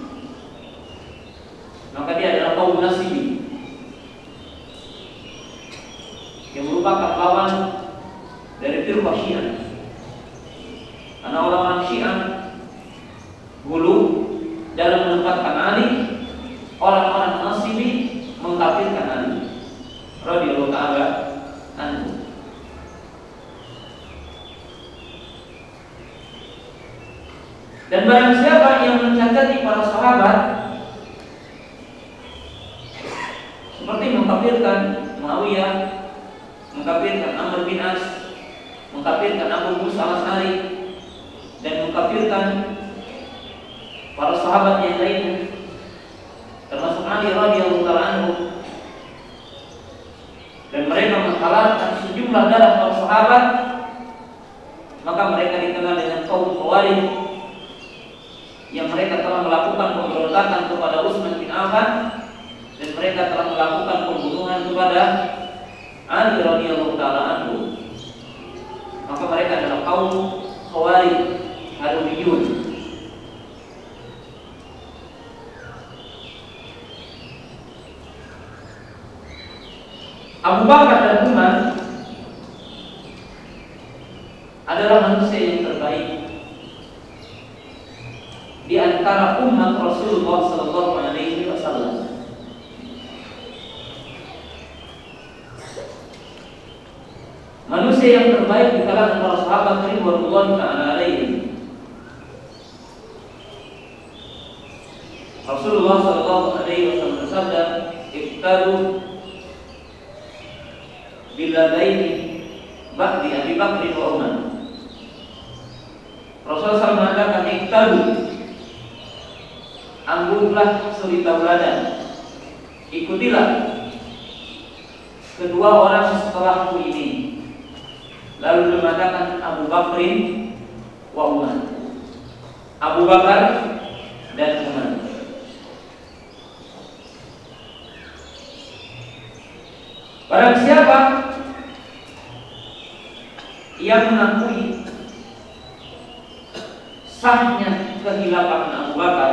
S2: maka dia adalah kaum Nasibi yang merupakan lawan dari firqah Syiah. Karena orang-orang Syiah dulu dalam menempatkan Ali, orang-orang Nasibi mengkafirkan Ali radhiyallahu ta'ala anhu. Dan barang siapa yang mencacati para sahabat seperti mengkafirkan Muawiyah, mengkafirkan Amr bin As, mengkafirkan Abu Musa al-Asy'ari, dan mengkafirkan para sahabat yang lainnya termasuk Ali radhiyallahu ta'ala anhu, dan mereka menghalalkan sejumlah darah para sahabat, maka mereka dikenal dengan kaum Khawarij, yang mereka telah melakukan pemberontakan kepada Utsman bin Affan, dan mereka telah melakukan pembunuhan kepada Ali radhiyallahu ta'ala anhu. Maka mereka adalah kaum Khawarij Haruriyun. Abu Bakar dan Umar adalah manusia yang terbaik di antara umat Rasulullah sallallahu alaihi wasallam. Manusia yang terbaik di kalangan para sahabat ridwanullah ta'ala alaihim. Rasulullah sallallahu alaihi wasallam bersabda, "Iqtadu biladaini ba'di Abi Bakr wa Umar." Rasulullah SAW mengatakan, "Iqtadu, ambillah suri tauladan, ikutilah kedua orang setelahku ini." Lalu dia mengatakan Abu Bakrin wa Umar, Abu Bakar dan Umar. Barang siapa yang mengakui sahnya kehilafahan Abu Bakar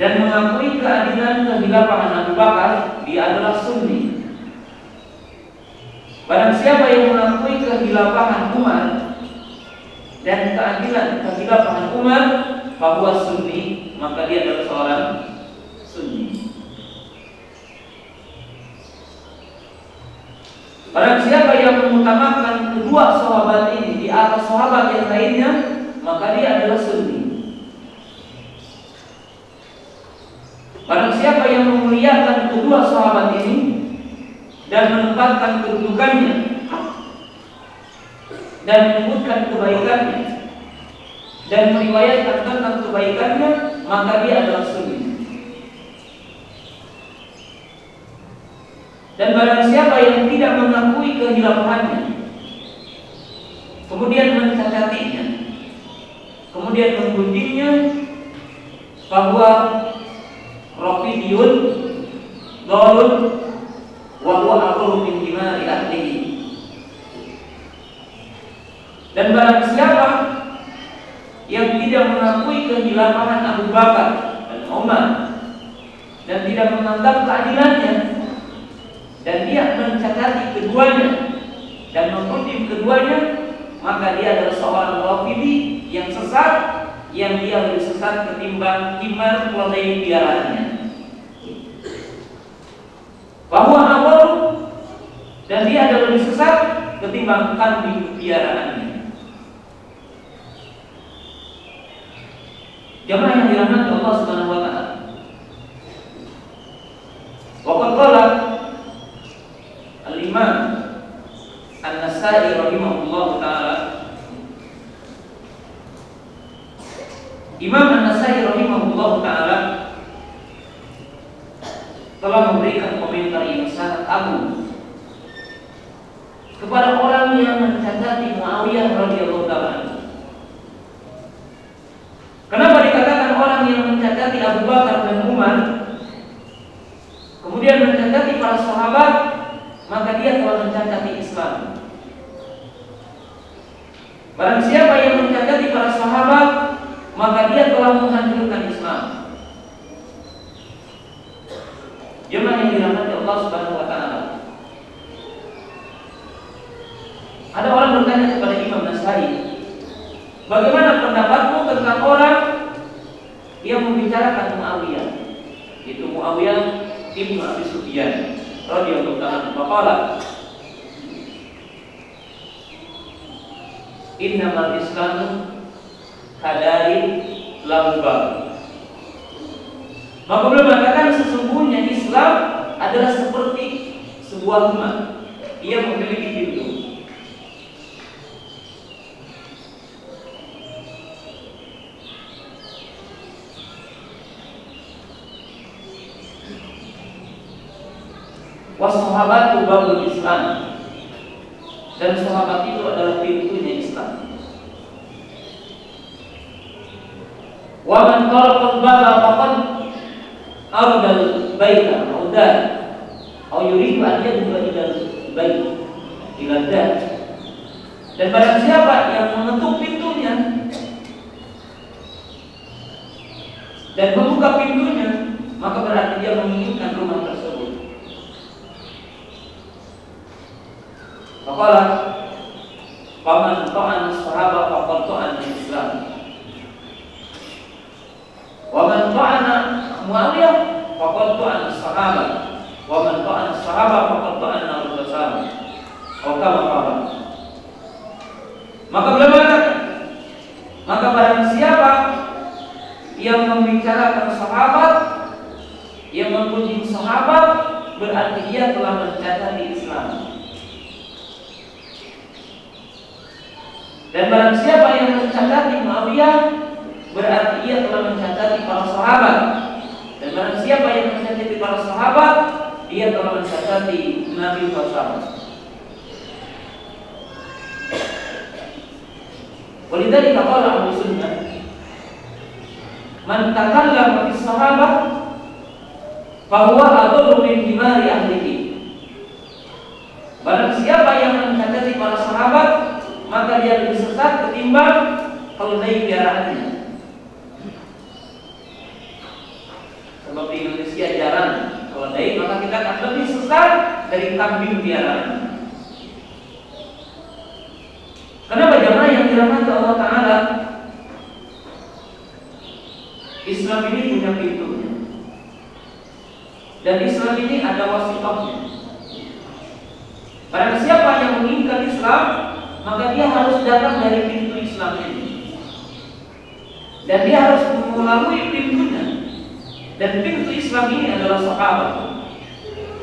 S2: dan mengakui keadilan kehilafahan Abu Bakar, dia adalah Sunni. Barang siapa yang mengakui kehilafahan Umar dan keadilan kehilafahan Umar bahwa Sunni, maka dia adalah seorang Sunni. Barang siapa yang mengutamakan kedua sahabat ini di atas sahabat yang lainnya, maka dia adalah Sunni. Barang siapa yang memuliakan kedua sahabat ini dan menempatkan kedudukannya dan menyebutkan kebaikannya dan meriwayatkan tentang kebaikannya, maka dia adalah Sunni. Dan barang siapa yang tidak mengakui kehilafahannya, kemudian mencacatinya, kemudian menggunjingnya bahwa Rafidiyun dhalun wa huwa aqallu min himari ahlihi. Dan barang siapa yang tidak mengakui kehilafahan Abu Bakar dan Umar dan tidak menganggap keadilannya, dan dia mencacati keduanya dan menggunjing keduanya, maka dia adalah seorang Rafidi yang sesat, yang dia lebih sesat ketimbang himar keledai piaraannya. Bahwa awal dan dia adalah lebih sesat ketimbang kambing piaraannya. Jamaah yang dirahmati Allah Subhanahu wa taala. An-Nasai rahimahullah ta'ala telah memberikan komentar yang sangat agung kepada orang yang mencacati Muawiyah radhiyallahu ta'ala. Kenapa dikatakan orang yang mencacati Abu Bakar dan Umar, kemudian mencacati para sahabat, maka dia telah mencacati Islam. Barang siapa yang mencacati para sahabat, maka dia telah menghancurkan Islam. Jemaah yang dirahmati Allah Subhanahu wa taala. Ada orang bertanya kepada Imam Nasai, bagaimana pendapatmu tentang orang yang membicarakan Muawiyah? Itu Muawiyah ibnu Abi Sufyan radhiyallahu ta'ala. Maqala innamal Islamu kadari lambang. Maka beliau mengatakan sesungguhnya Islam adalah seperti sebuah rumah, ia memiliki pintu. Wassahabatu babul Islam, dan sahabat itu adalah pintunya Islam. Wa man taraqa al-baba faqad ardal baita maudan aw yuridu an yadkhula ila al-bait ila dar. Dan barang siapa yang mengetuk pintunya dan membuka pintunya, maka berarti dia menginginkan rumah tersebut. Maka paman ta'an sahabat faqad ta'an Islam. Wa man ta'ana Muawiyah faqad ta'ana sahabat. Wa man ta'ana sahabat faqad ta'ana Rasulullah. Atau kama. Maka beliau mengatakan, maka barang siapa yang membicarakan sahabat, yang memuji sahabat, berarti dia telah mencacati Islam. Dan barang siapa yang mencacati Muawiyah, berarti ia telah mencacati para sahabat. Dan barang siapa yang mencacati para sahabat, dia telah mencacati Nabi SAW. Walidhalika qala Ahlu Sunnah, man takallama fi sahabat fahuwa adallu min himari ahlihi. Barang siapa yang mencacati para sahabat, maka dia lebih sesat ketimbang keledai piaraannya. Sebab di Indonesia jarang keledai, maka kita akan lebih sesat dari kambing piaraan. Kenapa jamaah yang dirahmati Allah Ta'ala? Islam ini punya pintunya, dan Islam ini ada wasitahnya. Barang siapa yang menginginkan Islam, maka dia harus datang dari pintu Islam ini, dan dia harus melalui pintunya. Dan pintu Islam ini adalah sahabat.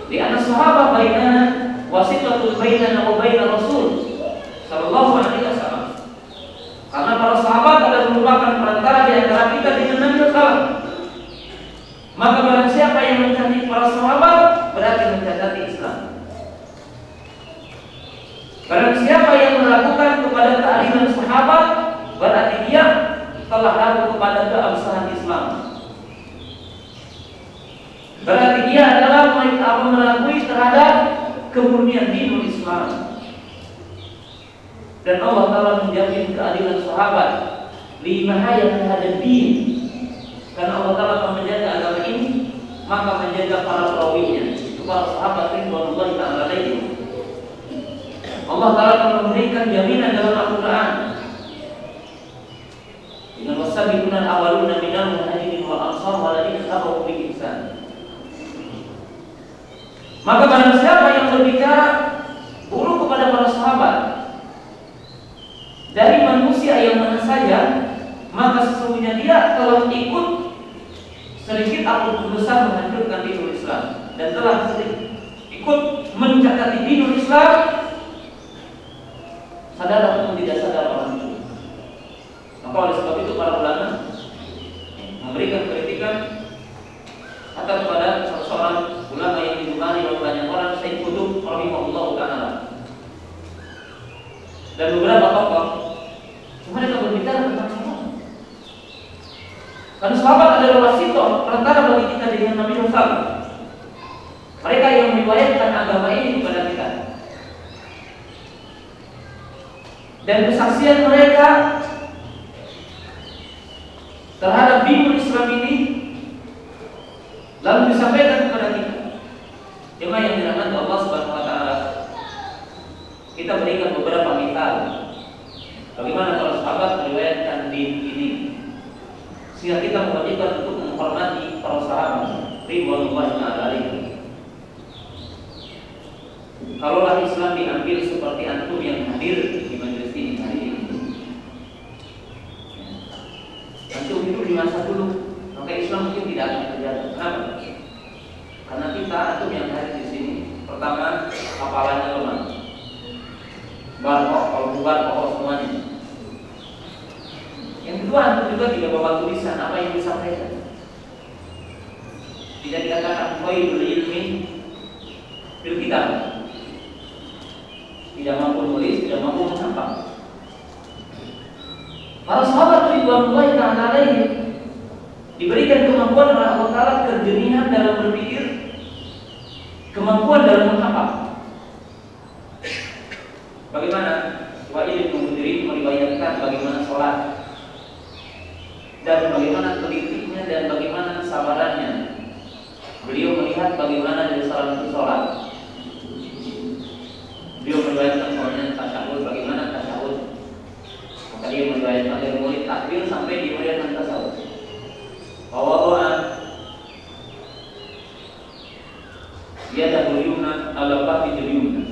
S2: Di antara sahabat bainana wasitatul bainana wa baina Rasul sallallahu alaihi wasallam. Karena para sahabat adalah merupakan perantara di antara kita dengan Nabi sallallahu. Maka barang siapa yang mencari para sahabat, berarti mencari Islam. Barang siapa yang melakukan kepada keadilan sahabat, berarti dia telah ragu kepada keabsahan Islam. Berarti dia adalah mengakui terhadap kemurnian dinul Islam. Dan Allah Ta'ala menjamin keadilan sahabat limahayat hadad din. Karena Allah Ta'ala akan menjaga agama ini, maka menjaga para perawinya, itu para sahabat ridwanullahi ta'ala alaihim. Allah Ta'ala akan memberikan jaminan dalam Al-Quran, inna wasabiquna al-awwaluna minal muhajirin wal ansar walladzina tabi'uhum bi ihsan. Maka barang siapa yang berbicara buruk kepada para sahabat dari manusia yang mana saja, maka sesungguhnya dia telah ikut sedikit atau besar menghancurkan dinul Islam, dan telah ikut mencacati dinul Islam, sadar ataupun tidak sadar orang itu. Maka oleh sebab itu para ulama memberikan kritikan atas kepada seorang ulama yang digemari oleh banyak orang, Sayyid Qutb rahimahullah ta'ala, dan beberapa tokoh. Mereka berbicara tentang sahabat. Karena sahabat adalah wasitoh perantara bagi kita dengan Nabi Muhammad. Mereka yang meriwayatkan agama ini kepada kita. Dan kesaksian mereka terhadap dinul Islam ini lalu disampaikan kepada kita. Jemaah yang dirahmati Allah Subhanahu wa taala, kita berikan beberapa misal bagaimana para sahabat meriwayatkan din ini, sehingga kita mewajibkan untuk menghormati para sahabat ridwanullahi ta'ala alaihim. Kalaulah Islam diambil seperti antum yang hadir di majelis ini hari ini, antum hidup di masa dulu, maka Islam mungkin tidak akan terjadi. Kenapa? Karena kita antum yang hadir di sini, pertama hafalannya lemah, kalau bukan pokok semuanya. Yang kedua, antum juga tidak bawa tulisan apa yang disampaikan. Tidak dikatakan khairul ilmi bil kitab. Tidak mampu nulis, tidak mampu menghafal. Para sahabat ridwanullahi ta'ala alaihim diberikan kemampuan oleh Allah Ta'ala, kejernihan dalam berpikir, kemampuan dalam menghafal. Bagaimana Wa'il bin Hujr meriwayatkan bagaimana sholat dan bagaimana telitinya dan bagaimana kesabarannya. Beliau melihat bagaimana dari salat itu sholat. Beliau meriwayatkan soalnya tasyahud, bagaimana tasyahud. Maka dia meriwayatkan dari mulai takbir sampai dia meriwayatkan tasyahud. Wawadu'a yadahu yumna ala fathihil yumna,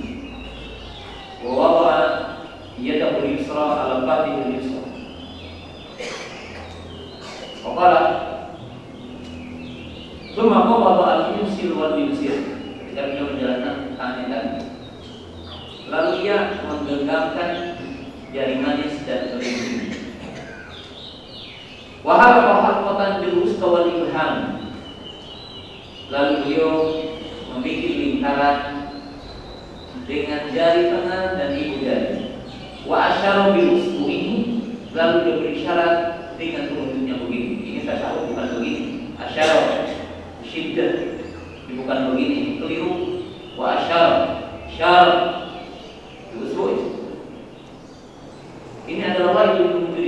S2: wawadu'a yadahu yusra ala fathihil yusra. Waqala thumma qabada al-yusir wal-yusir. Ketika beliau menjalankan tangan tadi, lalu ia menggenggamkan jari manis dan kelingking. Wahal halqatan bil wusta wal ibham. Lalu beliau membuat lingkaran dengan jari tengah dan ibu jari. Wa asyara bil usbu'i, lalu dia berisyarat dengan telunjuknya begini. Ini tasyahud bukan begini. Asyara syiddah, bukan begini, keliru. Wa asyara syar usbu'i. Ini adalah Wa'il bin Hujr.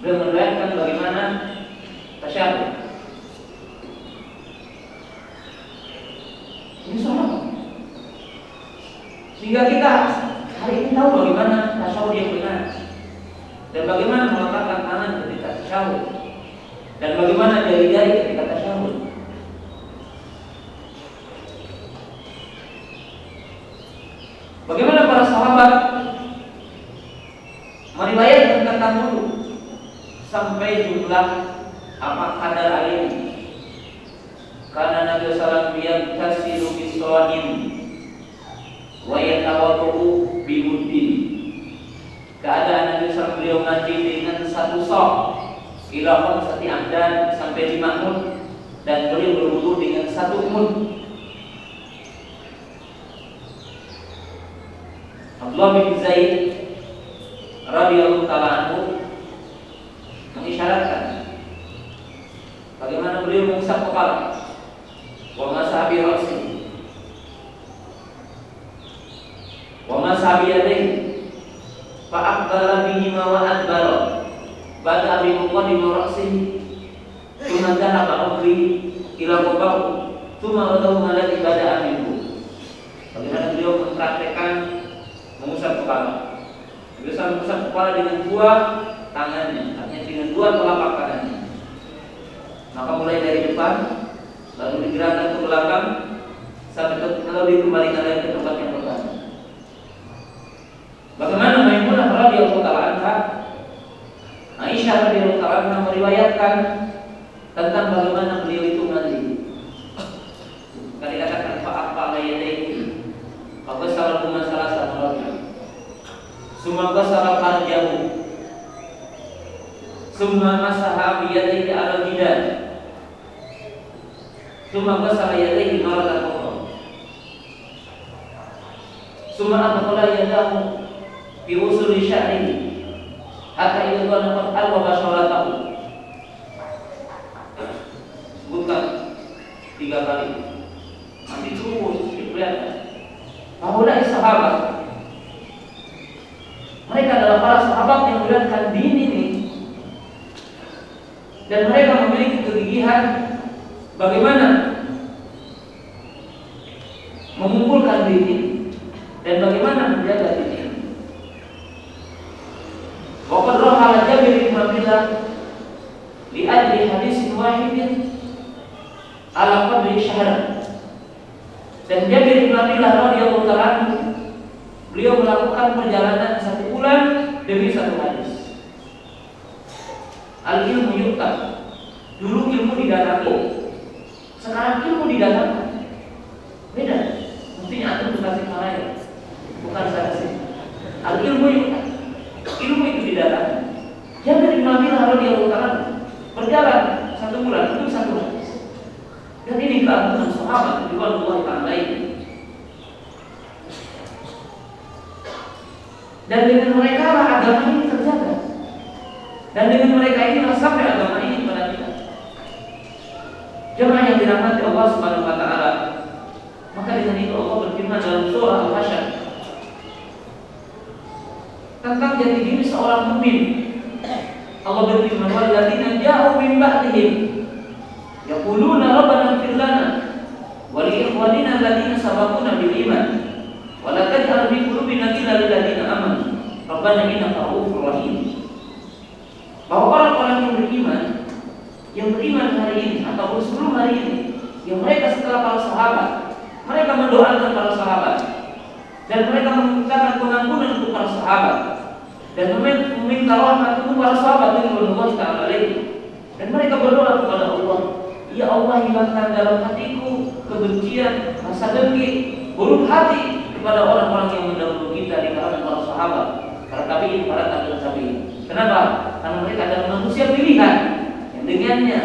S2: Beliau meriwayatkan bagaimana tasyahud. Ini salah. Sehingga kita hari ini tahu bagaimana tasyahud yang benar, dan bagaimana meletakkan tangan ketika tasyahud, dan bagaimana jari-jari ketika tasyahud. Bagaimana para sahabat meriwayatkan tentang wudu sampai jumlah apa kadar air. Karena Nabi sallallahu alaihi wasallam yaghtasilu bis-shawa'in wa yatawaddu bi-muddin. Keadaan Nabi sallallahu beliau mandi dengan satu sok ila khamsati amdan sampai 5 mud, dan beliau berwudu dengan 1 mud. Abdullah bin Zaid radhiyallahu ta'ala anhu mengisyaratkan bagaimana beliau mengusap kepala, wa masabi ra'si, wa masabi yadayhi, fa aqbala bihi ma wa adbara, bada bi muqaddim ra'sihi, thumma dhahaba amri ila qabahu, thumma radahu alladhi bada'a minhu. Bagaimana beliau mempraktekkan mengusap kepala. Beliau mengusap kepala dengan 2 tangannya, artinya dengan 2 telapak tangannya. Maka mulai dari depan, lalu digerakkan ke belakang, sampai lalu dikembalikan lagi ke tempat yang pertama. Bagaimana Maimunah radhiyallahu ta'ala anha, Aisyah radhiyallahu ta'ala anha meriwayatkan tentang bagaimana beliau itu mandi. Maka dikatakan fa'aqala yadayhi, maka salah masalah sama. Summa basara farjahu, summa masaha biyadihi ala jidan, summa ghasala yadayhi marratan ukhra, summa adkhala yadahu fi usuli sya'rihi hatta idza qad alwa basharatahu. Sebutkan 3 kali. Nanti terus diperlihatkan bahwa sahabat, mereka adalah para sahabat yang melihatkan din ini, dan mereka memiliki kegigihan bagaimana mengumpulkan din ini dan bagaimana menjaga din ini. Waqad rahala Jabir bin Abdullah li ajli hadisin wahidin ala qadri syahr. Dan Jabir bin Abdullah radhiyallahu ta'ala beliau melakukan perjalanan 1 bulan demi 1 hadis. Al-ilmu yu'ta. Dulu ilmu didatangi, sekarang ilmu didatangkan. Beda. Mestinya antum dikasih malaya, bukan saksi. Al-ilmu yu'ta. Ilmu itu didatangi. Jabir bin Abdullah radhiyallahu ta'ala berjalan 1 bulan untuk 1 hadis. Dan ini keagungan sahabat radhiyallahu ta'ala ini. Dan dengan mereka lah agama ini terjaga. Dan dengan mereka inilah sampai agama ini kepada kita. Jemaah yang dirahmati Allah Subhanahu wa taala. Maka dengan itu Allah berfirman dalam surah Al-Hasyr tentang jati diri seorang mukmin. Allah berfirman, "Walladzina ja'u min ba'dihim yaquluna rabbana ighfir lana wa li ikhwanina alladziina sabaquna bil iman wa la taj'al fi qulubina ghillan lil ladziina amanu rabbana innaka ra'ufur rahim." Bahwa orang-orang yang beriman hari ini ataupun sebelum hari ini, yang mereka setelah para sahabat, mereka mendoakan para sahabat dan mereka memintakan pengampunan untuk para sahabat dan meminta rahmat untuk para sahabat radhiyallahu ta'ala alaihi. Dan mereka berdoa kepada Allah, "Ya Allah, hilangkan dalam hatiku kebencian, rasa dengki, buruk hati kepada orang-orang yang mendahului kita di kalangan para sahabat, para tabi'in, para tabi'in." Kenapa? Karena mereka adalah manusia pilihan yang dengannya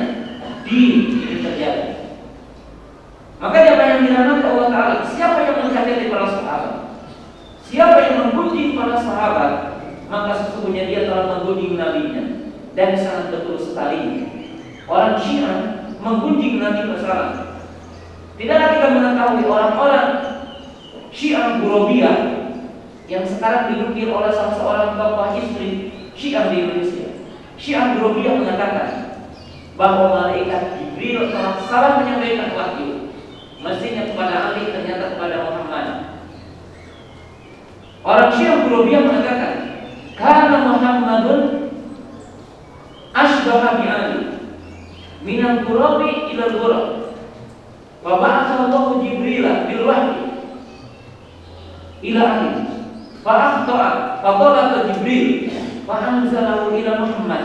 S2: din ini terjadi. Maka siapa yang dirahmati Allah Ta'ala, siapa yang mendekati para sahabat, siapa yang menggunjing para sahabat, maka sesungguhnya dia telah menggunjing nabinya. Dan sangat betul sekali orang Syiah menggunjing Nabi Muhammad. Tidaklah kita mengetahui orang-orang Syiah Burabiyah yang sekarang dinukil oleh salah seorang tokoh istri Syiah di Indonesia. Syiah Burabiyah mengatakan bahwa malaikat Jibril telah salah menyampaikan wahyu, mestinya kepada Ali, ternyata kepada Muhammad. Orang Syiah Burabiyah mengatakan, "Kana Muhammadun asbaha bi Ali minal qurabi ila al-ghurab wa ba'atha Allahu Jibril bil wahyi ila Ali fa akhta'a fa qala Jibril fa anzalahu ila Muhammad."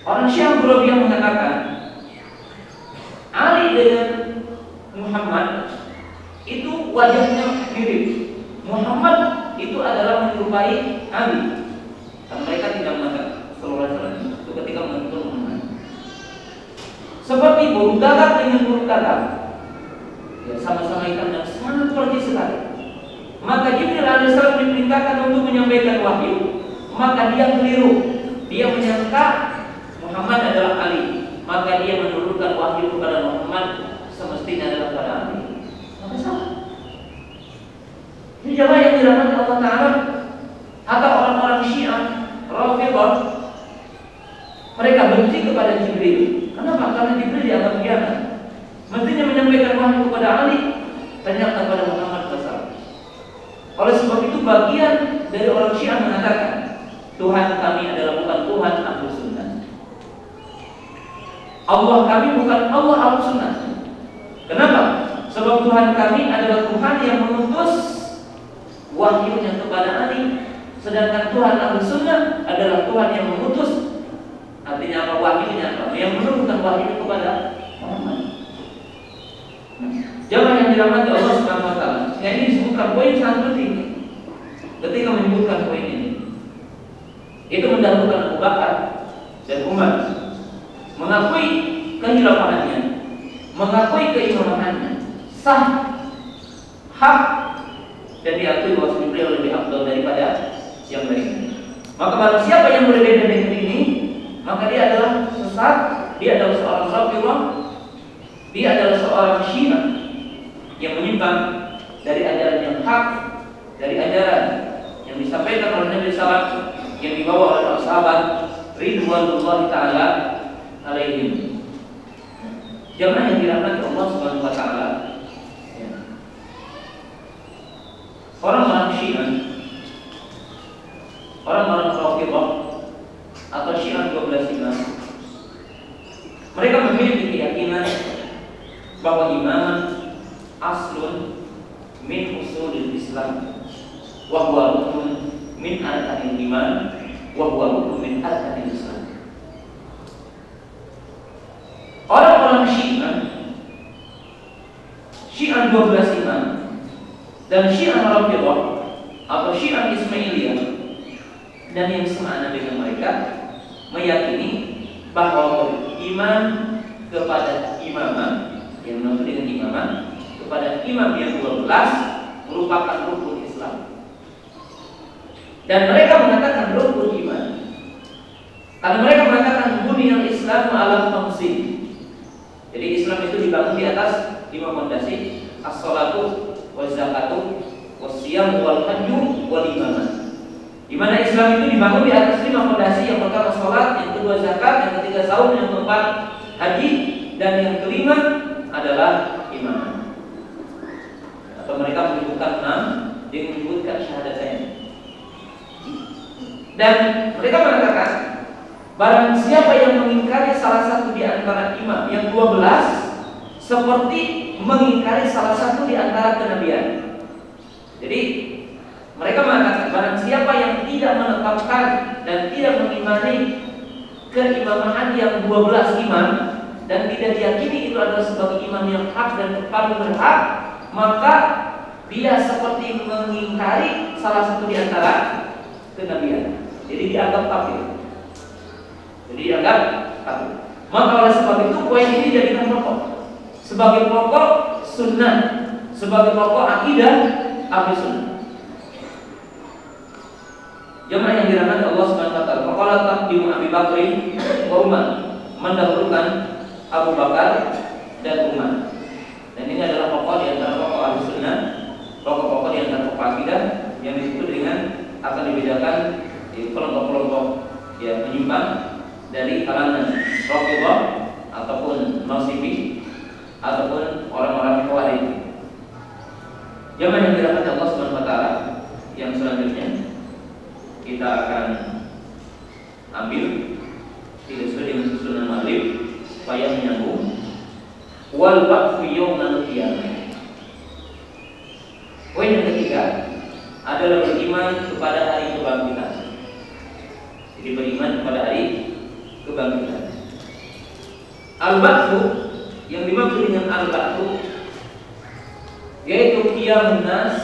S2: Orang Syiah Burabiyah mengatakan Ali dengan Muhammad itu wajahnya mirip. Muhammad itu adalah menyerupai Ali. Dan mereka tidak mengatakan itu ketika menegur Muhammad seperti burung gagak dengan burung gagak, ya, sama-sama hitam dan sangat persis sekali. Maka Jibril alaihissalam diperintahkan untuk menyampaikan wahyu, maka dia keliru. Dia menyangka Muhammad adalah Ali, maka dia menurunkan wahyu kepada Muhammad semestinya adalah kepada Ali. Maka salah. Ini jamaah yang dirahmati Allah Ta'ala. Atau orang-orang Syiah Rafidhah, mereka benci kepada Jibril. Kenapa? Karena Jibril dianggap khianat. Mestinya menyampaikan wahyu kepada Ali, ternyata kepada Muhammad SAW. Oleh sebab itu bagian dari orang Syiah mengatakan Tuhan kami adalah bukan Tuhan Ahlus Sunnah. Allah kami bukan Allah Ahlus Sunnah. Kenapa? Sebab Tuhan kami adalah Tuhan yang mengutus wahyunya kepada Ali, sedangkan Tuhan Ahlus Sunnah adalah Tuhan yang mengutus. Artinya apa? Wahyunya apa? Yang menurunkan wahyu kepada Muhammad. Jamaah yang dirahmati Allah Subhanahu wa taala. Yang ini disebutkan poin sangat penting. Ketika menyebutkan poin ini, itu mendahulukan Abu Bakar dan umat mengakui kehilafahannya, mengakui keimamannya, sah, hak, dan diakui bahwa beliau lebih afdal daripada yang lain. Maka barang siapa yang berbeda dengan ini, maka dia adalah sesat, dia adalah seorang Rafidhah, dia adalah seorang Syiah yang menyimpang dari ajaran yang hak, dari ajaran yang disampaikan oleh Nabi SAW, yang dibawa oleh para sahabat ridwanullahi ta'ala alaihim. Jamaah yang dirahmati Allah Subhanahu wa taala, orang-orang Syiah, orang-orang Rafidhah atau Syiah 12 imam, mereka memiliki keyakinan bahwa imam aslun min usulil Islam wa huwa rukun min arkanil iman wa huwa rukun min arkanil Islam. Orang-orang Syiah 12 imam dan Syiah Rafidhah atau Syiah Ismailiyah dan yang semakna dengan mereka meyakini bahwa iman kepada imamah, yang dimaksud dengan imamah kepada imam yang 12 merupakan rukun Islam. Dan mereka mengatakan rukun iman karena mereka mengatakan buniyal Islam ala khamsin. Jadi Islam itu dibangun di atas 5 fondasi: as-shalatu, waz-zakatu, was-siyam, wal-hajju, wal-imamah. Di mana Islam itu dibangun di atas 5 fondasi. Yang pertama salat, yang kedua zakat, yang ketiga saum, yang keempat haji, dan yang kelima adalah imamah. Atau mereka menyebutkan 6, dia menyebutkan syahadatain. Dan mereka mengatakan barang siapa yang mengingkari salah satu di antara imam yang 12 seperti mengingkari salah satu di antara kenabian. Jadi mereka mengatakan barang siapa yang tidak menetapkan dan tidak mengimani keimaman yang 12 imam dan tidak diyakini itu adalah sebagai imam yang hak dan paling berhak, maka dia seperti mengingkari salah satu di antara kenabian. Jadi dianggap kafir. Jadi dianggap kafir. Maka oleh sebab itu poin ini jadikan pokok, sebagai pokok sunnah, sebagai pokok akidah ahli sunnah. Jemaah yang dirahmati Allah Subhanahu wa taala, faqala taqdimu Abi Bakr wa Umar, mendahulukan Abu Bakar dan Umar. Dan ini adalah pokok di antara pokok ahli sunnah, pokok-pokok di antara pokok akidah yang disebut dengan akan dibedakan di kelompok-kelompok yang menyimpang dari kalangan Rafidhah ataupun Nasibi ataupun orang-orang Khawarij. Jemaah yang dirahmati Allah Subhanahu wa taala, yang selanjutnya kita akan ambil tidak sesuai dengan susunan maghrib supaya menyambung wal ba'tsu yaumal qiyamah. Poin yang ketiga adalah beriman kepada hari kebangkitan. Jadi beriman kepada hari kebangkitan. Al-ba'tsu, yang dimaksud dengan al-ba'tsu yaitu qiyamun nas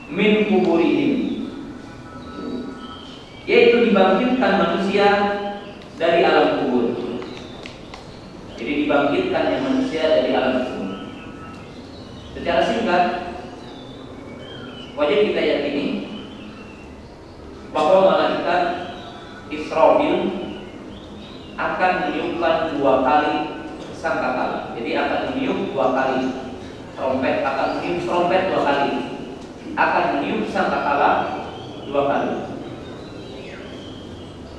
S2: min kuburihim, yaitu dibangkitkan manusia dari alam kubur. Jadi dibangkitkannya manusia dari alam kubur. Secara singkat, wajib kita yakini bahwa malaikat Israfil akan meniupkan 2 kali sangkakala. Jadi akan meniup 2 kali trompet, akan meniup trompet 2 kali, akan meniup sangkakala 2 kali.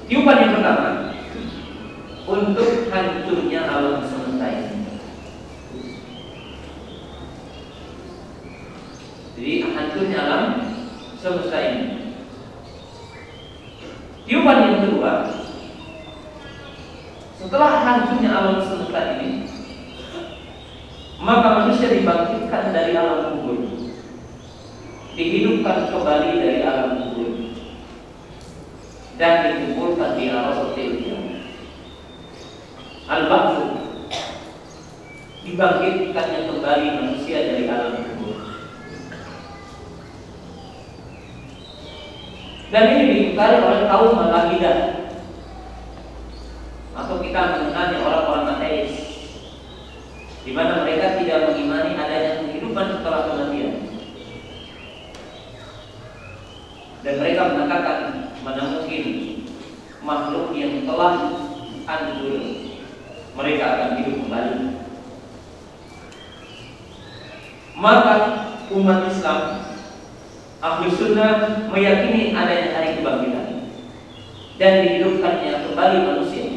S2: Tiupan yang pertama untuk hancurnya alam semesta ini. Jadi hancurnya alam semesta ini. Tiupan yang kedua, setelah hancurnya alam semesta ini, maka manusia dibangkitkan dari alam kubur, dihidupkan kembali dari alam kubur, dan dikumpulkan di arasatil qiyamah. Al-ba'tsu, dibangkitkannya kembali manusia dari alam kubur. Dan ini diingkari oleh kaum Malahidah. kita mengenali orang-orang ateis, di mana mereka tidak mengimani adanya kehidupan setelah kematian. Dan mereka mengatakan mana mungkin makhluk yang telah hancur mereka akan hidup kembali. Maka umat Islam Ahlu Sunnah meyakini adanya hari kebangkitan dan dihidupkannya kembali manusia.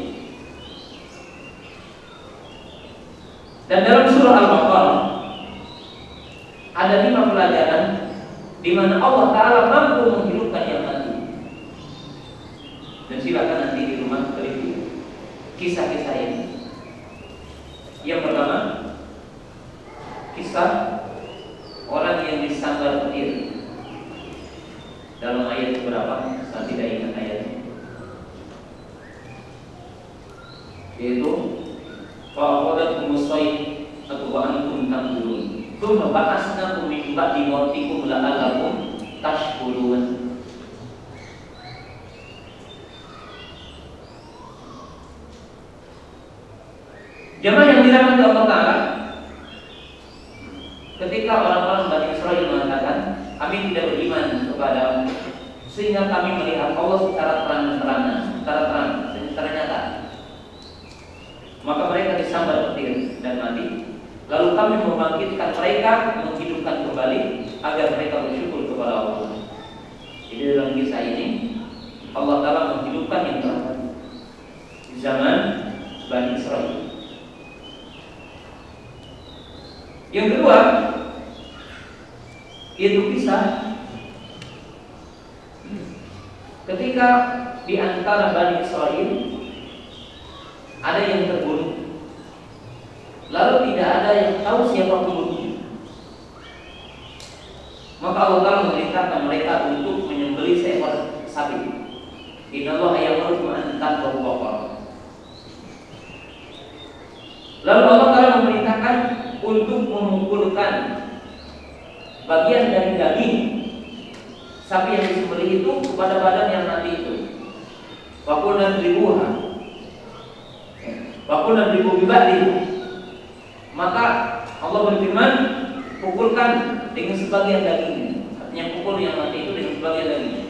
S2: Dan dalam surah Al-Baqarah ada 5 pelajaran di mana Allah Ta'ala mampu menghidupkan yang mati. Dan silakan nanti di rumah review kisah-kisah ini. Yang pertama, kisah orang yang disambar petir. Dalam ayat berapa? Saya tidak ingat ayatnya. Yaitu fa'aqadatkum as-sayf atau wa antum tanzurun. Tsumma ba'atsnakum min ba'di mautikum la'allakum tashkurun. Jemaah yang dirahmati Allah Ta'ala, ketika orang-orang Bani Israil mengatakan kami tidak beriman kepada sehingga kami melihat Allah secara terang-terangan, secara nyata, maka mereka disambar petir dan mati. Lalu kami membangkitkan mereka, menghidupkan kembali agar mereka bersyukur kepada Allah. Jadi dalam kisah ini Allah Ta'ala menghidupkan yang telah mati di zaman Bani Israil. Yang kedua, itu kisah ketika di antara Bani Israil ada yang terbunuh, lalu tidak ada yang tahu siapa pembunuhnya. Maka Allah Ta'ala memerintahkan mereka untuk menyembelih seekor sapi. Innallaha ya'muru an tadhbahu baqarah. Lalu Allah Ta'ala memerintahkan untuk mengumpulkan bagian dari daging sapi yang disembelih itu kepada badan yang mati itu. Waqulan ribu bibadi. Maka Allah berfirman, pukulkan dengan sebagian dagingnya. Artinya pukul yang mati itu dengan sebagian dagingnya.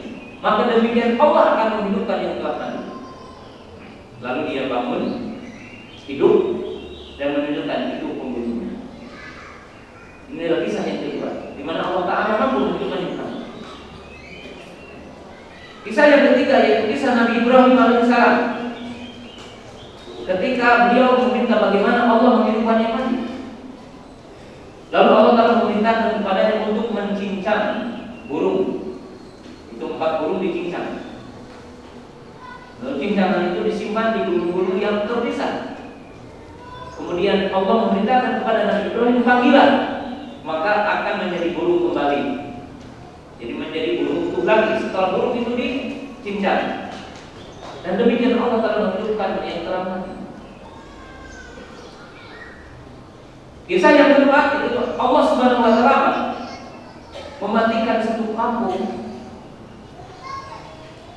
S2: Maka demikian Allah akan menghidupkan yang telah mati. Lalu dia bangun, hidup dan menunjukkan itu pembunuhnya. Ini adalah kisah yang kedua, di mana Allah Ta'ala mampu menghidupkan yang mati. Kisah yang ketiga yaitu kisah Nabi Ibrahim alaihissalam. Ketika beliau meminta bagaimana Allah menghidupkan yang mati, lalu Allah Ta'ala memerintahkan kepadanya untuk mencincang burung. Itu 4 burung dicincang. Lalu cincangan itu disimpan di burung-burung yang terpisah. Kemudian Allah memerintahkan kepada Nabi Ibrahim, panggilan, maka akan menjadi burung kembali. Jadi menjadi burung utuh lagi setelah burung itu dicincang. Dan demikian Allah Ta'ala menghidupkan yang telah mati. Kisah yang kedua itu Allah Subhanahu wa Ta'ala mematikan satu kampung,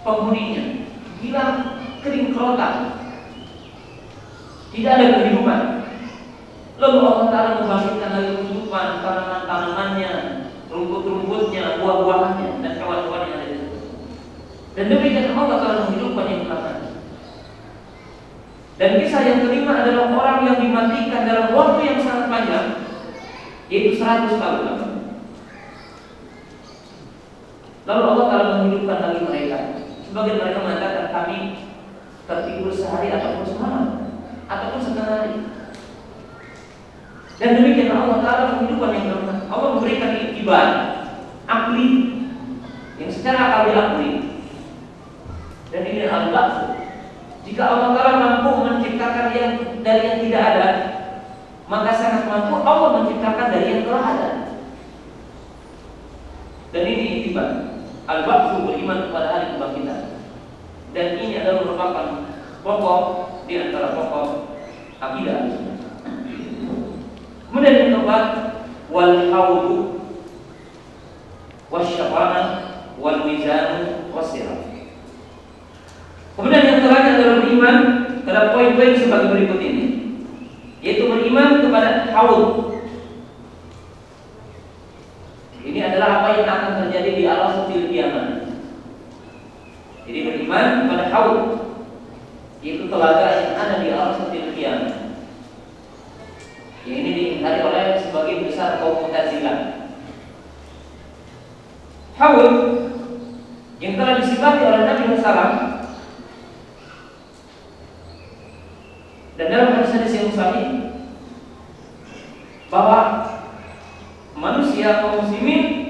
S2: penghuninya hilang, kering kerontang, tidak ada kehidupan. Lalu Allah Ta'ala membangkitkan lagi kehidupan, tanaman-tanamannya, rumput-rumputnya, buah-buahannya, dan hewan-hewan yang ada di situ. Dan demikian Allah Ta'ala menghidupkan yang telah mati. Dan kisah yang kelima adalah orang yang dimatikan dalam waktu yang sangat panjang, yaitu 100 tahun. Lalu Allah Ta'ala menghidupkan lagi mereka. Sebagian mereka mengatakan kami tertidur sehari ataupun semalam, ataupun setengah hari. Dan demikian Allah Ta'ala menghidupkan yang telah mati. Allah memberikan iktibar akli yang secara akal diakui. Dan ini al-ba'ts. Jika Allah Ta'ala mampu menciptakan yang dari yang tidak ada, maka sangat mampu Allah menciptakan dari yang telah ada. Dan ini iktibar al-ba'ts, beriman kepada hari kebangkitan. Dan ini adalah merupakan pokok di antara pokok akidah. Kemudian yang keempat, wal haudu wasyafa'ah wal mizan wasirat. Kemudian yang terakhir adalah beriman adalah poin-poin sebagai berikut ini, yaitu beriman kepada haud. Ini adalah apa yang akan terjadi di arasatil qiyamah. Jadi beriman kepada haud, yaitu telaga yang ada di arasatil qiyamah. Yang ini diingkari oleh sebagian besar kaum Mu'tazilah. Haud yang telah disifati oleh Nabi SAW, dan dalam hadis yang sahih bahwa manusia kaum muslimin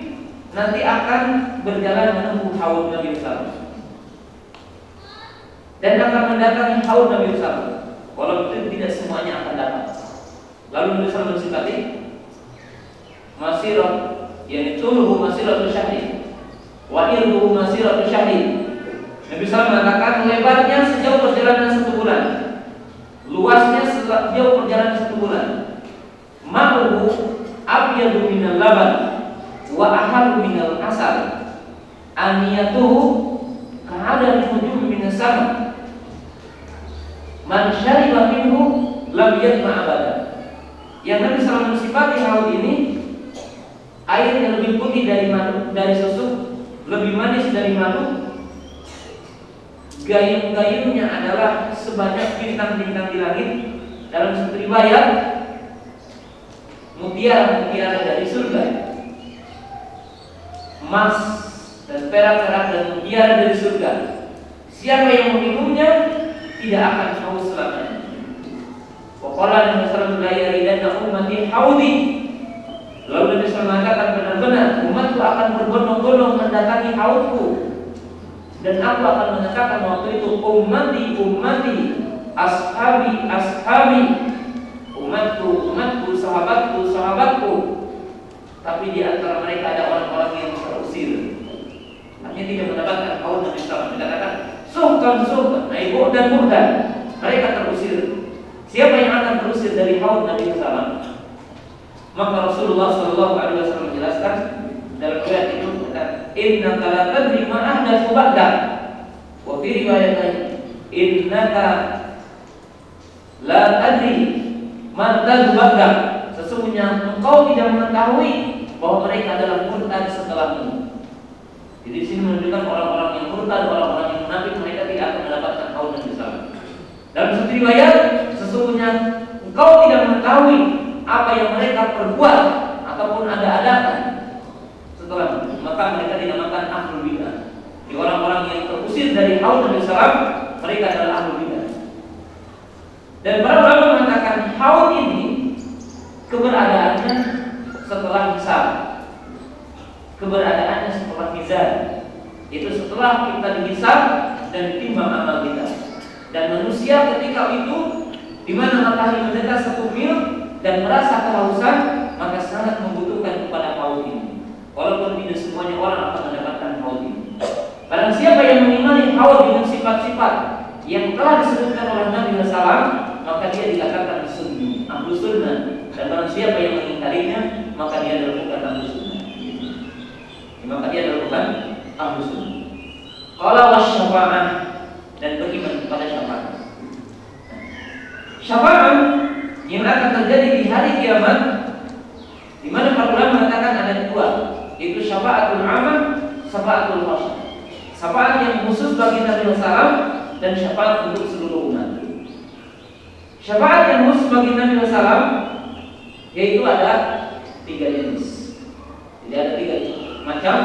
S2: nanti akan berjalan menempuh haud Nabi SAW dan akan mendatangi haud Nabi SAW, walaupun tidak semuanya akan datang. Lalu Nabi SAW mensifati masirah, yakni tuluhu masiratu syahri wa irduhu masiratu syahri. Nabi SAW mengatakan lebarnya sejauh perjalanan 1 bulan, luasnya sejauh perjalanan 1 bulan. Ma'uhu abyadu minal laban wa ahalu minal asal. Aniyatuhu ka'adami hujum minas sama. Man syariba minhu lam yadma abada. Yang Nabi SAW mensifati haud ini, airnya lebih putih dari susu, lebih manis dari madu. Gayung-gayungnya adalah sebanyak bintang-bintang di langit. Dalam satu riwayat, mutiara-mutiara dari surga, emas dan perak-perak dan mutiara dari surga. Siapa yang meminumnya tidak akan haus selamanya. Waqala Nabi sallallahu alaihi wasallam ummati haudi. Lalu Nabi SAW mengatakan benar-benar umatku akan berbondong-bondong mendatangi haudku. Dan aku akan mengatakan waktu itu ummati, ashabi, umatku, sahabatku. Tapi di antara mereka ada orang-orang yang terusir, artinya tidak mendapatkan haud Nabi SAW. Dikatakan suhkan, ibu dan bukan, mereka terusir. Siapa yang akan terusir dari haud Nabi SAW? Maka Rasulullah SAW menjelaskan dalam riwayat itu, innaka la tadri ma ahdatsu ba'dak. Wa fi riwayat lain, innaka la tadri ma ahdatsu ba'dak. Sesungguhnya engkau tidak mengetahui bahwa mereka adalah murtad setelahmu. Jadi di sini menunjukkan orang-orang yang murtad, orang-orang yang munafik, mereka tidak akan mendapatkan haud Nabi SAW. Dalam satu riwayat, sesungguhnya engkau tidak mengetahui apa yang mereka perbuat ataupun ada-adakan setelah, maka mereka dinamakan ahlul bidah. Di orang-orang yang terusir dari haud Nabi SAW, mereka adalah ahlul bidah. Dan para ulama mengatakan haud ini keberadaannya setelah hisab, keberadaannya setelah mizan, itu setelah kita dihisab dan ditimbang amal kita. Dan manusia ketika itu, di mana matahari mendekat 1 mil dan merasa kehausan, maka sangat membutuhkan kepada haud ini. Walaupun tidak semuanya orang akan mendapatkan haud ini. Barang siapa yang mengimani haud dengan sifat-sifat yang telah disebutkan oleh Nabi SAW, maka dia dikatakan sunni, ahlu sunnah. Dan barang siapa yang mengingkarinya, maka dia adalah bukan ahlu sunnah. Maka dia adalah bukan ahlu sunnah. Qala wasyafa'ah, dan beriman kepada syafaat. Syafaat yang akan terjadi di hari kiamat, di mana para ulama mengatakan ada 2, yaitu syafaatul amah, syafaatul khassah. Syafaat yang khusus bagi Nabi SAW dan syafaat untuk seluruh umat. Syafaat yang khusus bagi Nabi SAW yaitu ada 3 jenis. Jadi ada 3 macam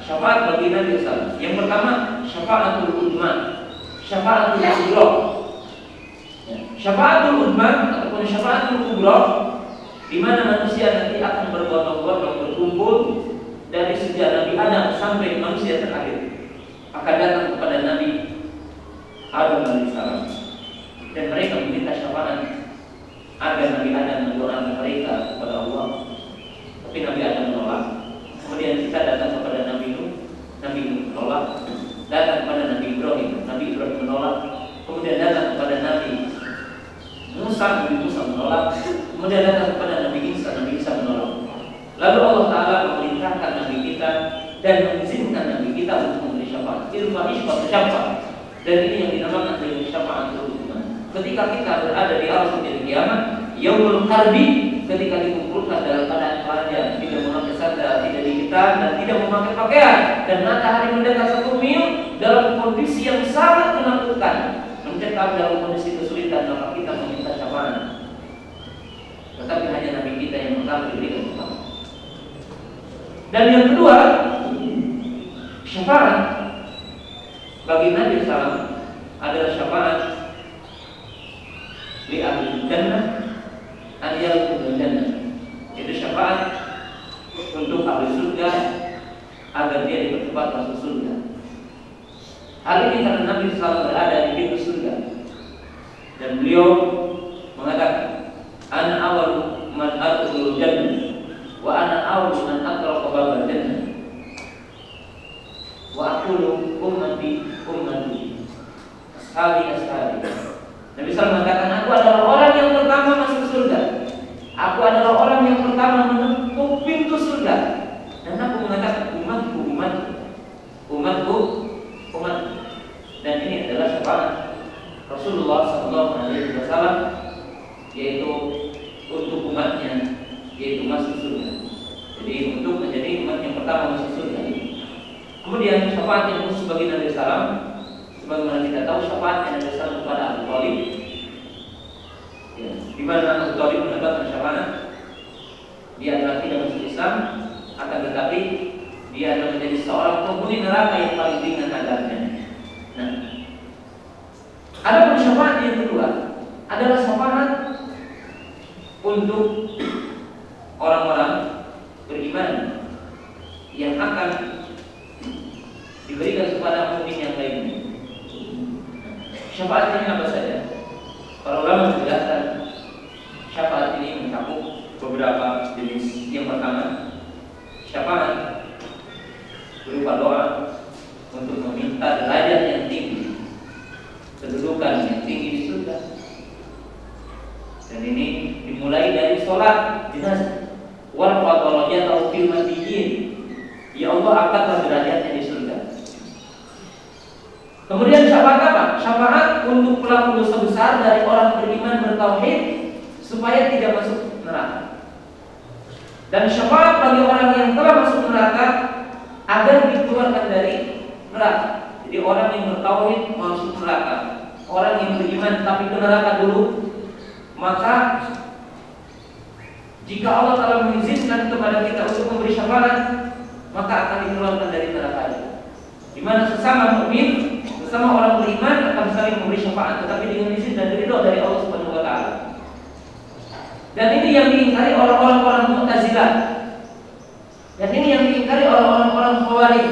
S2: syafaat bagi Nabi SAW. Yang pertama syafaatul udma, syafaatul kubra. Syafaatul udma ataupun syafaatul kubra, di mana manusia nanti akan berbondong-bondong berkumpul dari sejak Nabi Adam sampai manusia terakhir akan datang kepada Nabi Adam alaihissalam, dan mereka meminta syafaat agar Nabi Adam mendoakan mereka kepada Allah. Tapi Nabi Adam menolak. Kemudian kita datang kepada Nabi Nuh menolak. Datang kepada Nabi Ibrahim menolak. Kemudian datang kepada Nabi Musa menolak. Kemudian datang kepada Nabi Isa menolak. Lalu Allah Ta'ala memerintahkan Nabi kita dan mengizinkan Nabi kita untuk memberi syafaat. Irfa isfa syafaat. Dan ini yang dinamakan dengan syafaat ulama. ketika kita berada di arus kiamat, yaumul qarbi, ketika dikumpulkan dalam keadaan telanjang, tidak memakai sandal, tidak dihitam dan tidak memakai pakaian, dan matahari mendekat 1 mil dalam kondisi yang sangat menakutkan, mencekam dalam kondisi kesulitan, maka kita meminta syafaat. Tetapi hanya Nabi kita yang pertama diberikan syafaat. Dan yang kedua, syafaat bagi Nabi SAW adalah syafaat li ahli jannah an yadkhulul jannah. Itu syafaat untuk ahli surga agar dia dipercepat masuk surga. Hal ini karena Nabi SAW berada di pintu surga dan beliau mengatakan, ana awal man adkhulul jannah wa ana awal man atraqa babal jannah wa aqulu ummati ashabi. Nabi SAW mengatakan, aku adalah orang yang pertama masuk surga, aku adalah orang yang pertama menempuh pintu surga, dan aku mengatakan umatku. Dan ini adalah syafaat Rasulullah SAW, yaitu untuk umatnya, yaitu masuk surga. Jadi untuk menjadi umat yang pertama masuk surga. Kemudian syafaat yang khusus bagi Nabi SAW, sebagaimana kita tahu syafaatnya Nabi SAW kepada Abu Thalib, ya, di mana Abu Thalib mendapatkan syafaat. Dia adalah tidak masuk Islam, akan tetapi dia adalah menjadi seorang penghuni neraka yang paling ringan adabnya. Nah, ada syafaat yang kedua adalah syafaat untuk orang-orang beriman yang akan diberikan kepada mukmin yang lainnya. Syafaat ini apa saja? Para ulama menjelaskan syafaat ini mencakup beberapa jenis. Yang pertama, syafaat berupa doa untuk meminta derajat yang tinggi, kedudukan yang tinggi di surga. Dan ini dimulai dari sholat jenazah. Warfa darajatahu fil madiyyin. Ya Allah, angkatlah derajatnya di surga. Kemudian syafaat apa? Syafaat untuk pelaku dosa besar dari orang beriman bertauhid supaya tidak masuk neraka. Dan syafaat bagi orang yang telah masuk neraka agar dikeluarkan dari neraka. Jadi orang yang bertauhid masuk neraka, orang yang beriman tapi ke neraka dulu, maka jika Allah telah mengizinkan kepada kita untuk memberi syafaat, maka akan dikeluarkan dari neraka itu. Di mana sesama mukmin, sesama orang beriman akan saling memberi syafaat, tetapi dengan izin dan ridho dari Allah Subhanahu wa taala. Dan ini yang diingkari oleh orang-orang Mu'tazilah. Dan ini yang diingkari oleh orang-orang Khawarij.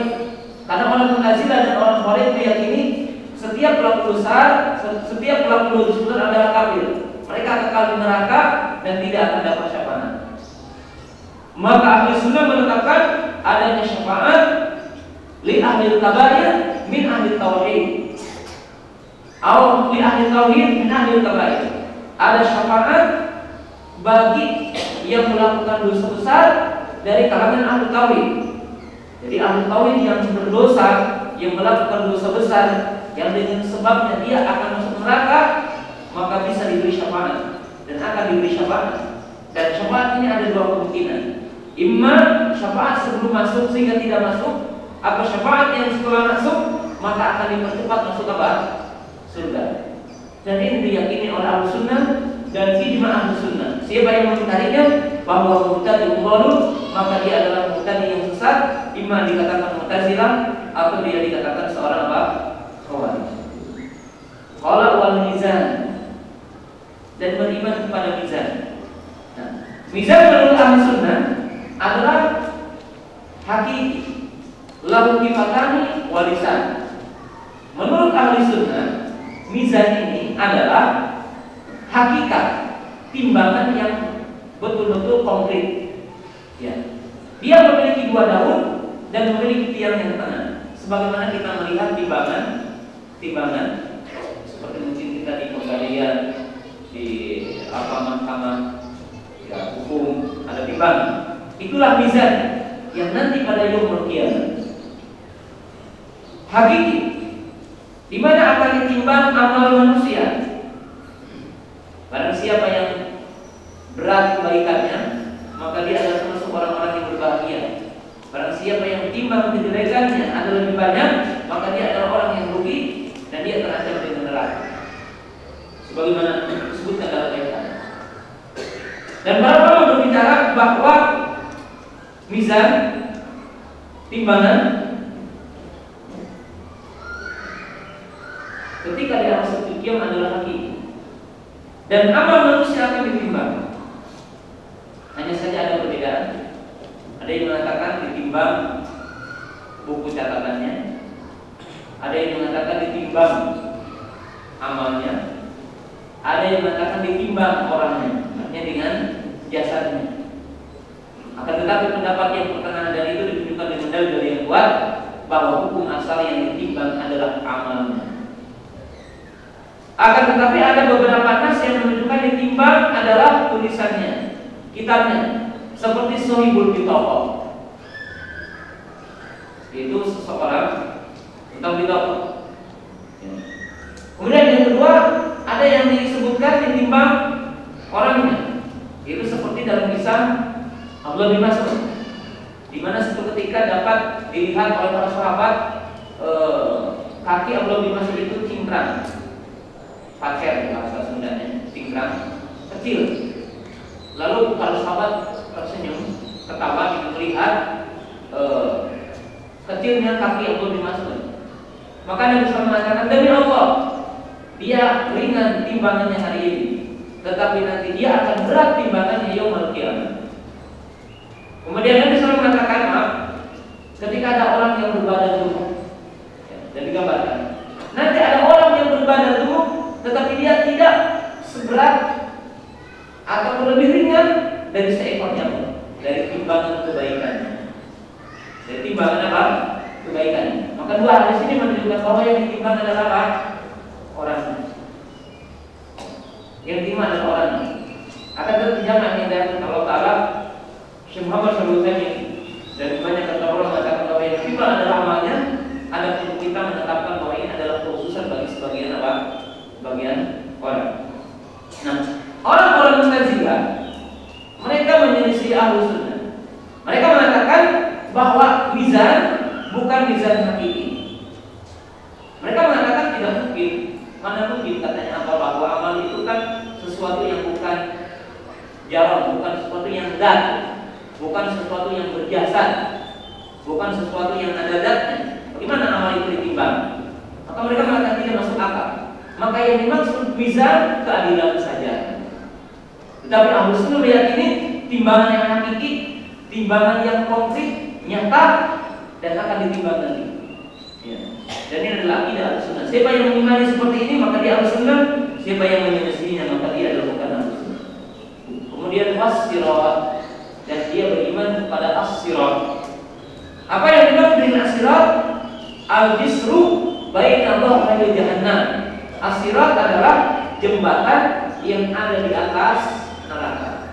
S2: Karena orang Mu'tazilah dan orang Khawarij meyakini setiap pelaku dosa, setiap pelaku dosa adalah kafir. Mereka kekal di neraka dan tidak akan dapat syafaat. Maka ahli sunnah menetapkan adanya syafaat li ahli kabair min ahli tauhid, atau li ahli tauhid min ahli kabair. Ada syafaat bagi yang melakukan dosa besar dari kalangan ahli tauhid. Jadi ahli tauhid yang berdosa, yang melakukan dosa besar, yang dengan sebabnya dia akan masuk neraka, maka bisa diberi syafaat dan akan diberi syafaat. Dan syafaat ini ada dua kemungkinan. Imma syafaat sebelum masuk sehingga tidak masuk, atau syafaat yang setelah masuk maka akan dipercepat masuk apa? Surga. Dan ini diyakini oleh ahli sunnah dan ijma ahli sunnah. Siapa yang mengingkarinya bahwa mubtadi dhalun, maka dia adalah mubtadi yang sesat, imma dikatakan Mu'tazilah atau dia dikatakan seorang apa? Khawarij. Qala wal mizan, dan beriman kepada mizan. Nah, mizan menurut ahli sunnah adalah hakiki, lahu kifatani walisan. Menurut ahli sunnah, mizan ini adalah hakikat, timbangan yang betul-betul konkret. Ya. Dia memiliki dua daun dan memiliki tiang yang tengah. Sebagaimana kita melihat timbangan seperti mungkin kita di pengadilan, di mahkamah ya, hukum ada timbangan. Itulah mizan yang nanti pada yaumul qiyamah hakiki, di mana akan ditimbang amal manusia Barang siapa yang berat kebaikannya, maka dia adalah termasuk orang-orang yang berbahagia. Barang siapa yang timbang kejelekannya adalah lebih banyak, maka dia adalah orang yang rugi dan dia terancam dengan neraka. Sebagaimana disebutkan dalam ayat. Dan para ulama berbicara bahwa mizan, timbangan, ketika di akhir kiamat adalah hakiki. Dan amal manusia akan ditimbang. Hanya saja ada perbedaan. Ada yang mengatakan ditimbang buku catatannya, ada yang mengatakan ditimbang amalnya, ada yang mengatakan ditimbang orangnya, artinya dengan jasadnya. Akan tetapi pendapat yang pertengahan dan itu ditunjukkan dengan dalil yang kuat bahwa hukum asal yang ditimbang adalah amalnya. Akan tetapi ada beberapa nas yang menunjukkan ditimbang adalah tulisannya, kitabnya, seperti Sohibul Bitokoh. Itu seseorang tentang bitokoh. Kemudian yang kedua, ada yang disebutkan ditimbang orangnya. Itu seperti dalam kisah Abdullah bin Mas'ud, di mana suatu ketika dapat dilihat oleh para sahabat kaki Abdullah bin Mas'ud itu cingkrang, paker bahasa Sundanya, cingkrang kecil. Lalu para sahabat tersenyum, ketawa melihat kecilnya kaki Abdullah bin Mas'ud. Maka Nabi SAW mengatakan, demi Allah, dia ringan timbangannya hari ini, tetapi nanti dia akan berat timbangannya yaumul qiyamah. Kemudian Nabi SAW mengatakan, maaf, ketika ada orang yang berbadan gemuk, dan digambarkan, nanti ada orang yang berbadan gemuk, tetapi dia tidak seberat atau lebih ringan dari seekor nyamuk, dari timbangan kebaikannya. Dari timbangan apa? Kebaikannya. Maka dua hadis ini menunjukkan bahwa yang ditimbang adalah apa? Orangnya. Yang ditimbang adalah orangnya. Akan tetapi jangan hindari Allah Taala. Syekh Muhammad Shalih dan kebanyakan orang mengatakan bahwa yang ditimbang adalah amalnya. Ada untuk kita menetapkan bahwa ini adalah khususan bagi sebagian apa? Sebagian orang. Nah, orang-orang Mu'tazilah mereka menyelisih Ahlus Sunnah. Mereka mengatakan bahwa mizan bukan mizan hakiki. Mereka mengatakan tidak mungkin. Mana mungkin katanya apa bahwa amal itu kan sesuatu yang bukan jarang, bukan sesuatu yang zat, bukan sesuatu yang berjasad, bukan sesuatu yang ada zatnya. Bagaimana amal itu ditimbang? Maka mereka mengatakan tidak masuk akal. Maka yang dimaksud mizan keadilan saja. Tetapi Ahlus Sunnah meyakini timbangan yang hakiki, timbangan yang konkret, nyata, dan akan ditimbang nanti. Ya. Dan ini adalah akidah Ahlus Sunnah. Siapa yang mengimani seperti ini maka dia Ahlus Sunnah. Siapa yang menyelisihinya maka dia adalah bukan Ahlus Sunnah. Kemudian was-sirat, dan dia beriman kepada as-sirat. Apa yang dimaksud dengan as-sirat? Al-jisru baina Allah wa jahannam. As-sirat adalah jembatan yang ada di atas neraka.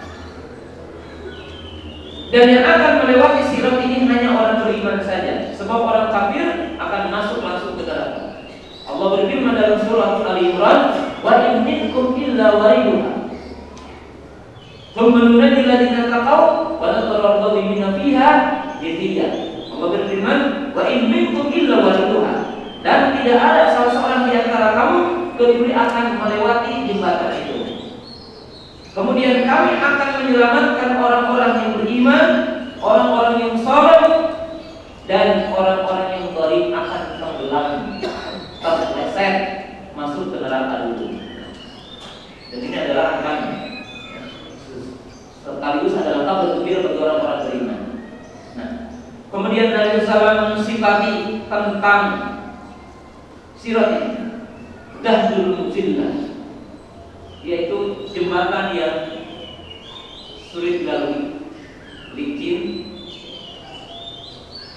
S2: Dan yang akan melewati sirat ini hanya orang beriman saja. Sebab orang kafir akan masuk langsung ke neraka. Allah berfirman dalam surah Ali Imran, "Wa in minkum illa wariduha. Tsumma nunajjil ladzina taqaw wa nadharu adh-dhalimina fiha jithiya." Allah berfirman, "Wa in minkum illa wariduha." Dan tidak ada salah seorang di antara kamu kecuali akan melewati jembatan itu. Kemudian kami akan menyelamatkan orang-orang yang beriman, orang-orang yang saleh, dan orang-orang yang zalim akan tenggelam, terpeleset masuk ke neraka dulu. Dan ini adalah ancaman. Sekaligus adalah kabar gembira bagi orang-orang beriman. Nah, kemudian Nabi SAW mensifati tentang sirat ini, dahdul zillah, yaitu jembatan yang sulit dilalui, licin,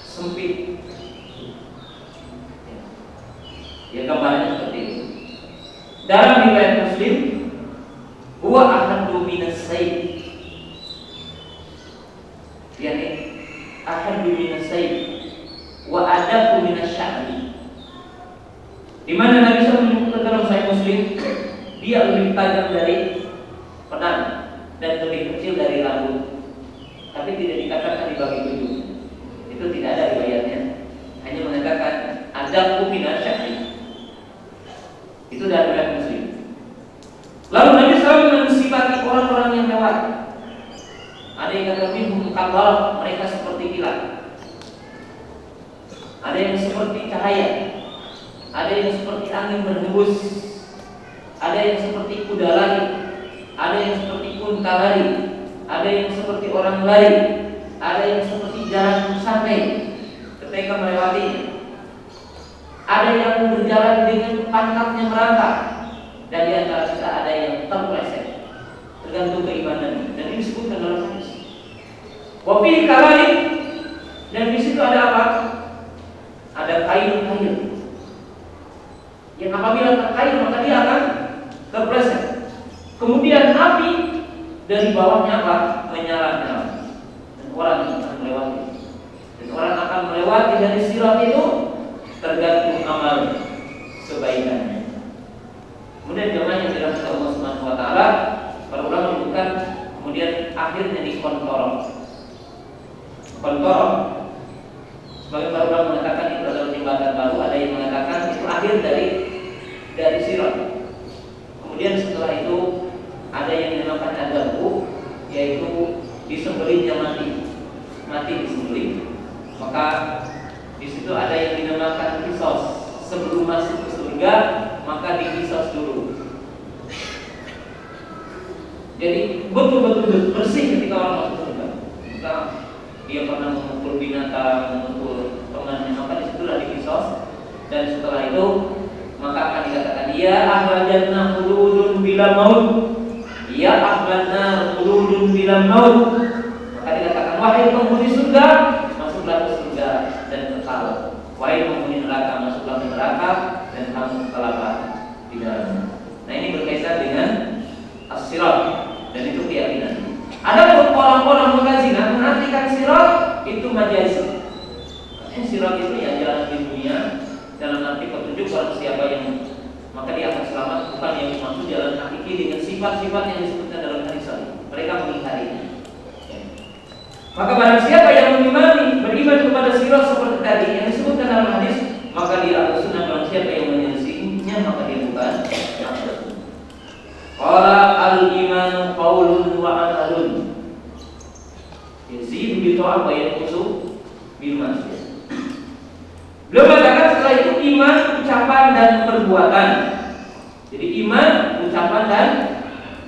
S2: sempit. Ya, gambarnya seperti itu. Dalam riwayat Muslim, huwa ahadu minas sayf, yakni ahadu minas sayf wa adaku minas sya'bi. Di mana Nabi SAW menyebutkan dalam Sahih Muslim, dia lebih tajam dari pedang dan lebih kecil dari rambut, tapi tidak dikatakan dibagi 7. Itu tidak ada riwayatnya. Hanya mengatakan ada kupina syahri. Itu dari riwayat Muslim. Lalu Nabi SAW mensifati orang-orang yang lewat. Ada yang kata minhum kadhar, mereka seperti kilat. Ada yang seperti cahaya. Ada yang seperti angin berhembus. Ada yang seperti kuda lari. Ada yang seperti unta lari. Ada yang seperti orang lari. Ada yang seperti jalan santai ketika melewatinya. Ada yang berjalan dengan pantatnya merangkak. Dan di antara kita ada yang terpeleset, tergantung keimanannya. Dan ini disebutkan dalam hadis. Wafi kalali, dan di situ ada apa? Ada kain-kain yang apabila terkain maka dia akan terpeleset. Kemudian api dari bawahnya apa? Menyala-nyala. Dan orang akan melewati. Dan orang akan melewati dari sirat itu tergantung amal kebaikannya. Kemudian jemaah yang dirahmati Allah Subhanahu wa taala, para ulama menyebutkan kemudian akhirnya dikontorong. Kontorong. Sebagian para ulama mengatakan itu adalah jembatan baru, ada yang mengatakan itu akhir dari sirat. Kemudian setelah itu ada yang dinamakan adzabhu, yaitu disembelihnya mati disembelih. Maka di situ ada yang dinamakan kisos. Sebelum masuk ke surga maka dikisos dulu. Jadi betul-betul bersih ketika orang masuk surga. Maka dia pernah memukul binatang, memukul temannya, maka disitulah dikisos. Dan setelah itu maka akan dikatakan ya ahlan jannah khuludun bila maut. Ya ahlan nar khuludun bila maut. Maka dikatakan wahai penghuni surga, masuklah ke surga dan kekal. Wahai penghuni neraka, masuklah ke neraka dan kamu kekal di dalamnya. Nah, ini berkaitan dengan as-sirat dan itu keyakinan. Ada orang-orang mukazzinah menartikan sirat itu majazi. Sirat itu ya jalan di dunia dalam arti petunjuk barang siapa yang maka dia akan selamat, bukan yang maksud jalan hakiki dengan sifat-sifat yang disebutkan dalam hadis ini. Mereka mengingkarinya. Maka barang siapa yang beriman kepada sirat seperti tadi yang disebutkan dalam hadis, maka dia ahlu sunnah. Barang siapa yang menyelisihinya maka dia bukan ahlu sunnah. Qala al-iman qaulun wa amalun. Yazid bi ta'at wa yanqusu bil ma'siyah. Beliau mengatakan setelah itu iman ucapan dan perbuatan. Jadi iman ucapan dan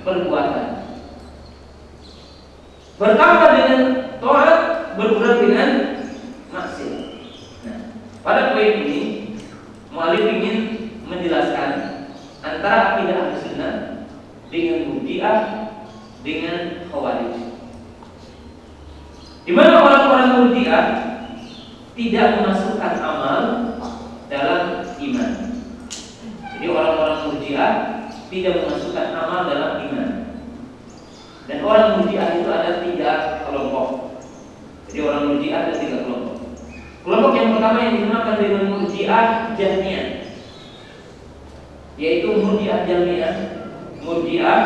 S2: perbuatan. Bertambah dengan taat, berkurang dengan maksiat. Nah, pada poin ini mu'allif ingin menjelaskan antara akidah Ahlussunnah dengan Murji'ah dengan Khawarij. Di mana orang-orang Murji'ah tidak memasukkan amal dalam iman. Jadi orang-orang Murji'ah tidak memasukkan amal dalam iman. Dan orang Murji'ah itu ada 3 kelompok. Jadi orang Murji'ah ada 3 kelompok. Kelompok yang pertama yang dinamakan dengan Murji'ah Jahmiyah, yaitu Murji'ah Jahmiyah, Murji'ah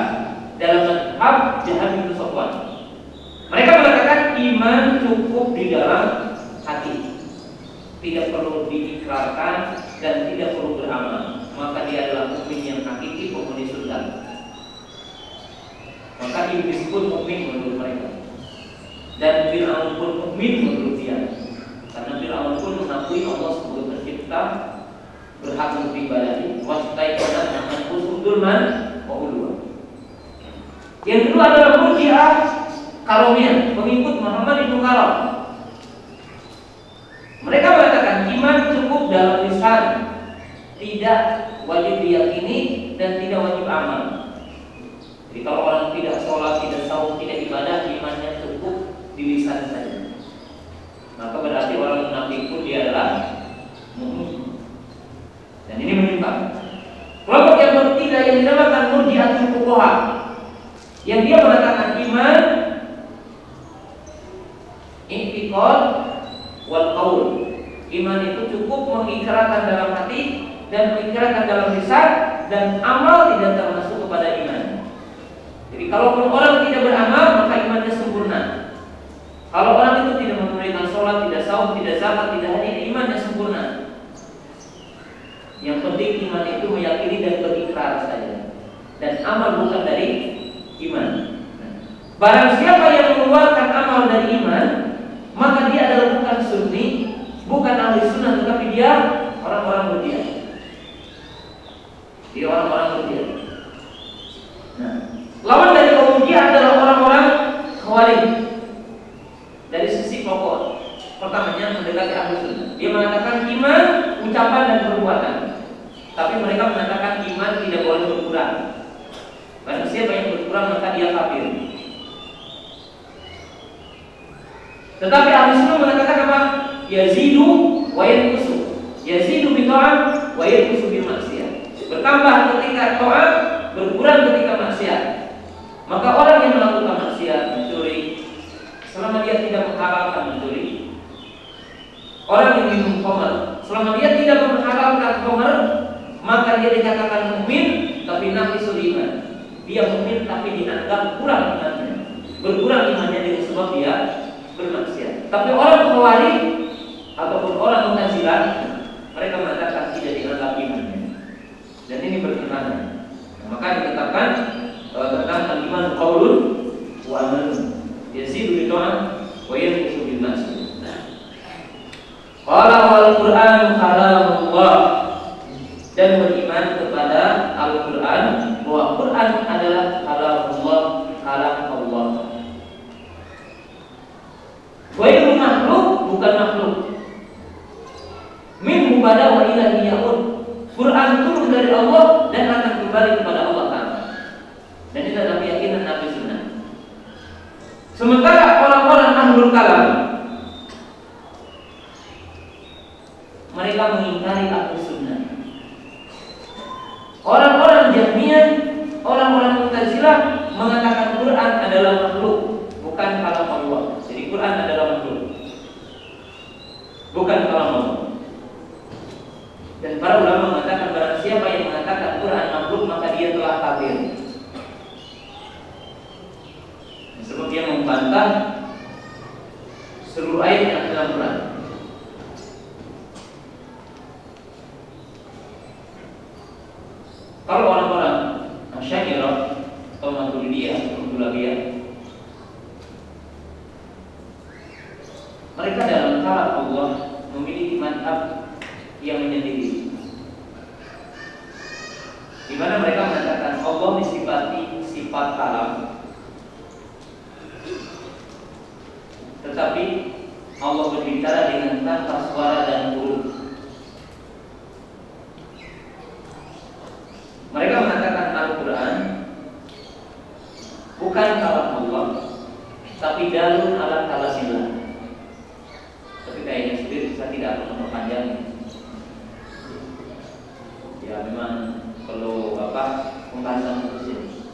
S2: dalam mazhab Jaham bin Safwan. Mereka mengatakan iman cukup di dalam hati, tidak perlu diikrarkan dan tidak perlu beramal. Maka dia adalah mukmin yang hakiki, penghuni surga. Maka iblis pun mukmin menurut mereka, dan Fir'aun pun mukmin menurut dia, karena Fir'aun pun mengakui Allah sebagai pencipta, berhak untuk diibadahi. Wastaiqana anfusahum dzulman wa ulwa. Yang kedua adalah Murji'ah Karomiyah, pengikut Muhammad bin Karam. Mereka mengatakan iman cukup dalam lisan, tidak wajib diyakini dan tidak wajib amal. Jadi kalau orang tidak sholat, tidak saum, tidak ibadah, imannya cukup di lisan saja, maka berarti orang munafik pun dia adalah mukmin. Dan ini menyimpang. Kelompok yang ketiga yang dinamakan Murji'atul Fuqaha, yang dia mengatakan iman i'tiqad wal qaul. Iman itu cukup mengikrarkan dalam hati dan mengikrarkan dalam lisan, dan amal tidak termasuk kepada iman. Jadi Jadi kalaupun orang tidak beramal, maka imannya sempurna. Kalau orang itu tidak menunaikan sholat, tidak saum, tidak zakat, tidak haji, imannya sempurna. Yang penting iman itu meyakini dan berikrar saja. Dan amal bukan dari iman. Barang siapa yang mengeluarkan amal dari iman, maka dia adalah bukan sunni, bukan ahli sunnah, tetapi dia orang-orang berdiam. Dia orang-orang berdiam. Nah, lawan dari kaum dia adalah orang-orang khawarij. Dari sisi pokok, pertamanya mendekati ahli sunnah. Dia mengatakan iman, ucapan dan perbuatan. Tapi mereka mengatakan iman tidak boleh berkurang. Barang siapa yang berkurang maka dia kafir. Tetapi ahli sunnah mengatakan apa? Yazidu wa yanqusu. Yazidu bi ta'at wa yanqusu bil maksiyah. Bertambah ketika taat, berkurang ketika maksiat. Maka orang yang melakukan maksiat, mencuri, selama dia tidak menghalalkan mencuri. Orang yang minum khamar, selama dia tidak menghalalkan khamar, maka dia dikatakan mukmin tapi naqisul iman. Dia mukmin tapi dianggap kurang imannya. Berkurang imannya dengan sebab dia bermaksiat. Tapi orang Khawarij ataupun orang Mu'tazilah, mereka mengatakan tidak dianggap imannya. Dan ini bertentangan. Maka ditetapkan tentang iman qaulun wa amalun. Yazidu bi ta'at wa yanqusu bil maksiyah. Qala wal Qur'an kalamullah. Dan beriman kepada Al-Quran, bahwa Quran adalah kalamullah, kalam Allah. Ghairu makhluk, bukan makhluk. Min mubadah wa ilahi ya'ud. Quran turun dari Allah dan akan kembali kepada Allah Ta'ala. Dan itu adalah keyakinan Nabi Sunnah. Sementara orang-orang ahlul kalam, mereka mengingkari Ahlus Sunnah. Orang-orang Jahmiyah, orang-orang Mu'tazilah mengatakan Quran adalah makhluk, bukan kalam Allah. Jadi Quran adalah makhluk, bukan kalam Allah. Dan para ulama mengatakan barang siapa yang mengatakan Quran makhluk maka dia telah kafir. Sebab dia membantah seluruh ayat yang dalam Quran. Kalau orang-orang Asy'ariyah atau Maturidiyah atau Kullabiyah, mereka dalam kalam Allah memiliki mazhab yang menyendiri, di mana mereka mengatakan Allah disifati sifat kalam, tetapi Allah berbicara dengan tanpa suara dan huruf. Mereka mengatakan Al-Quran bukan kalam Allah, tapi dalun ala kalamillah. Tapi kayaknya sulit, saya tidak akan memperpanjang. Ya memang perlu pembahasan khusus.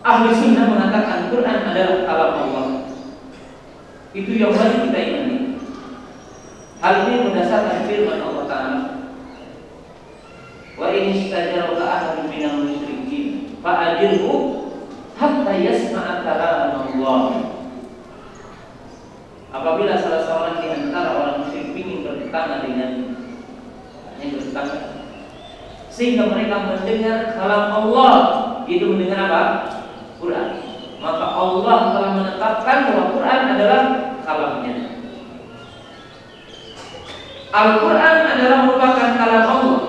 S2: Ahli sunnah mengatakan Quran adalah kalam Allah. Itu yang wajib kita imani. Hal ini berdasarkan firman Allah Ta'ala. Wa in istajaraka ahadun minal musyrikin fa'ajirhu hatta yasma'a kalam Allah. Apabila salah seorang di antara orang musyrik ingin bertetangga dengan yang bertetangga, sehingga mereka mendengar kalam Allah, itu mendengar apa? Quran. Maka Allah telah menetapkan bahwa Quran adalah kalamnya. Al-Quran adalah merupakan kalam Allah.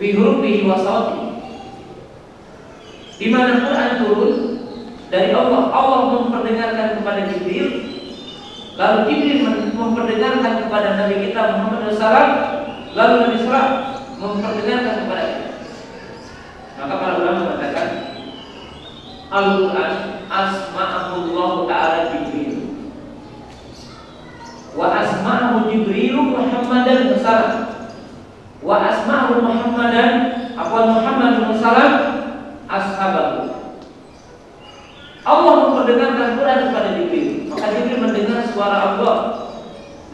S2: Bihurufihi wa sawtihi. Di mana Quran turun dari Allah, Allah memperdengarkan kepada Jibril, lalu Jibril memperdengarkan kepada Nabi kita Muhammad SAW, lalu Nabi SAW memperdengarkan kepada kita. Maka para ulama mengatakan Al-Quran asma'ahullah ta'ala Jibril wa asma'ahu Jibril Muhammadan SAW wa asma'ahu Muhammadan Muhammad SAW ashabahu. Allah memperdengarkan Quran kepada Jibril, maka Jibril mendengar suara Allah,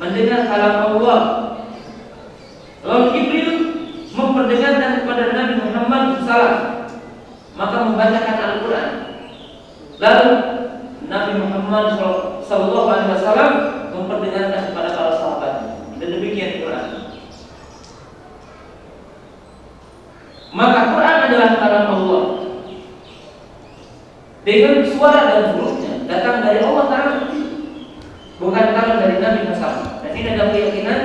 S2: mendengar kalam Allah. Lalu Jibril memperdengarkan kepada Nabi Muhammad Lalu Nabi Muhammad SAW memperdengarkan kepada para sahabat, dan demikian Quran. Maka Quran adalah kalam Allah dengan suara dan hurufnya datang dari Allah Ta'ala, bukan kalam dari Nabi Muhammad. Dan ini adalah keyakinan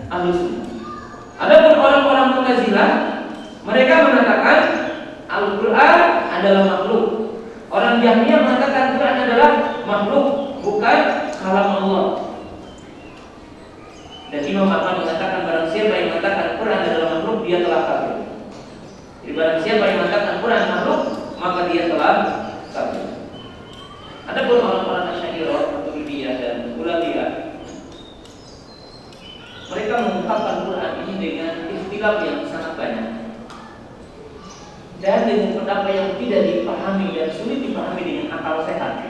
S2: Ahlus Sunnah. Adapun orang-orang Mu'tazilah, mereka mengatakan Al-Quran adalah makhluk. Orang Jahmiyah mengatakan Quran adalah makhluk, bukan kalam Allah. Dan Imam Ahmad mengatakan barang siapa yang mengatakan Quran adalah makhluk, dia telah kafir. Jadi barang siapa yang mengatakan Quran makhluk, maka dia telah kafir. Adapun orang-orang Asy'ariyah, Maturidiyah dan Ghulabiyah, mereka mengungkapkan Quran ini dengan ikhtilaf yang sangat banyak dan dengan pendapat yang tidak dipahami dan sulit dipahami dengan akal sehat.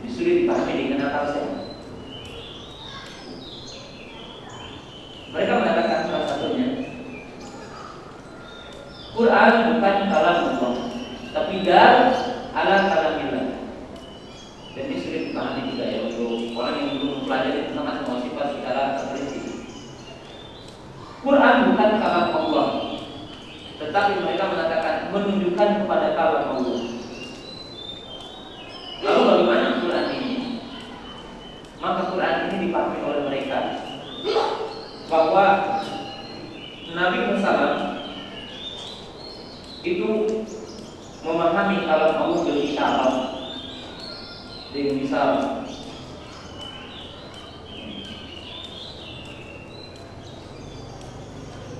S2: Jadi sulit dipahami dengan akal sehat. Mereka mengatakan salah satunya, Quran bukan kalam Allah, tapi dar ala kalamillah. Dan ini sulit dipahami juga ya untuk orang yang belum mempelajari tentang asma sifat secara terperinci. Quran bukan kalam Allah, tetapi mereka mengatakan menunjukkan kepada kalam Allah. Lalu bagaimana Quran ini? Maka Quran ini dipahami oleh mereka bahwa Nabi Muhammad itu memahami kalam Allah dengan isyarat, dengan isyarat.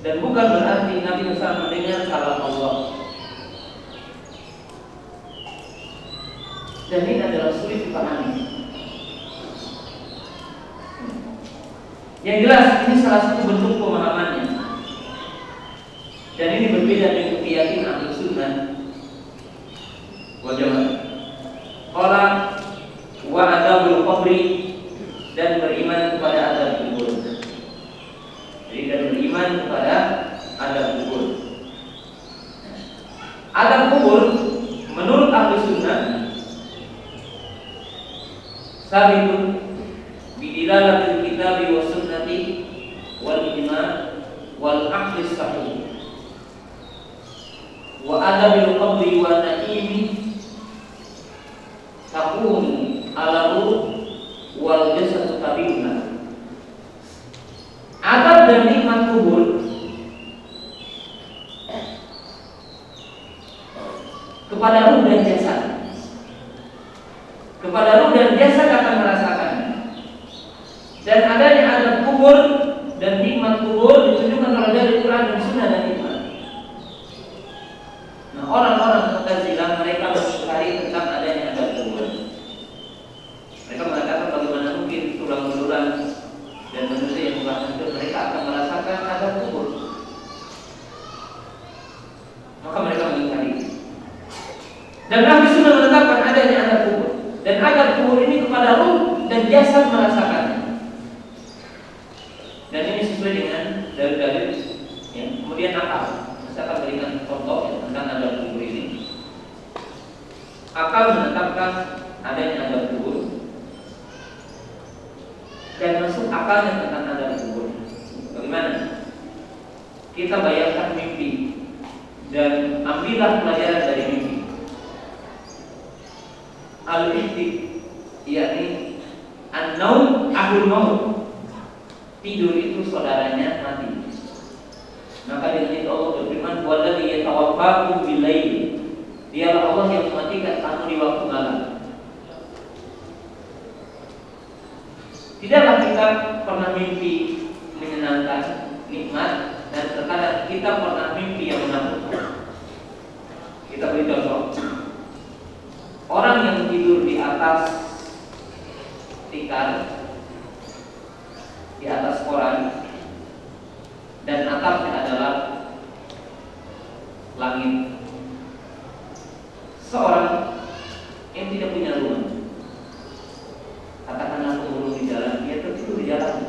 S2: Dan bukan berarti Nabi Muhammad mendengar kalam Allah. Dan ini adalah sulit dipahami. Yang jelas ini salah satu bentuk pemahamannya. Dan ini berbeda dengan keyakinan Ahlus Sunnah wal Jamaah. Qala wa adabul qabri, dan beriman kepada azab kubur. Jadi dan beriman kepada azab kubur. Azab kubur menurut Ahlus Sunnah sabitun bidilalatil kitabi was sunnati wal ijma' wal aqli sahih. Wa adabil qabri wa na'imi takun ala ruh wal jasad tabiuna. Adab dan nikmat kubur kepada ruh dan jasad, kepada ruh dan jasad akan merasakan. Dan adanya adab kubur dan nikmat kubur ditunjukkan oleh dari Quran dan Sunnah dan Ijma'. Nah, orang-orang Mu'tazilah mereka mengingkari tentang adanya adab kubur. Mereka mengatakan bagaimana mungkin tulang belulang dan manusia yang bukan hancur mereka akan merasakan adab kubur. Maka mereka mengingkari. Dan Nabi Sunnah menetapkan adanya adab kubur. Dan adab kubur ini kepada ruh dan jasad merasakannya. Dan ini sesuai dengan dalil-dalil ya. Kemudian akal. Saya akan berikan contoh ya, tentang adab kubur ini. Akal menetapkan adanya adab kubur dan masuk akalnya tentang adab kubur. Bagaimana? Kita bayangkan mimpi dan ambillah pelajaran dari mimpi. Al-ihti, yakni an-naum ahul maut. Tidur itu saudaranya mati. Maka dengan itu Allah berfirman, "Walladzi yatawaffakum bil-lail." Dialah Allah yang mematikan kamu di waktu malam. Tidaklah kita pernah mimpi menyenangkan, nikmat, dan terkadang kita pernah mimpi yang menakutkan. Kita beri contoh. Orang yang tidur di atas tikar, di atas koran, dan atapnya adalah langit. Seorang yang tidak punya rumah, katakanlah pemulung di jalan, dia tertidur di jalan.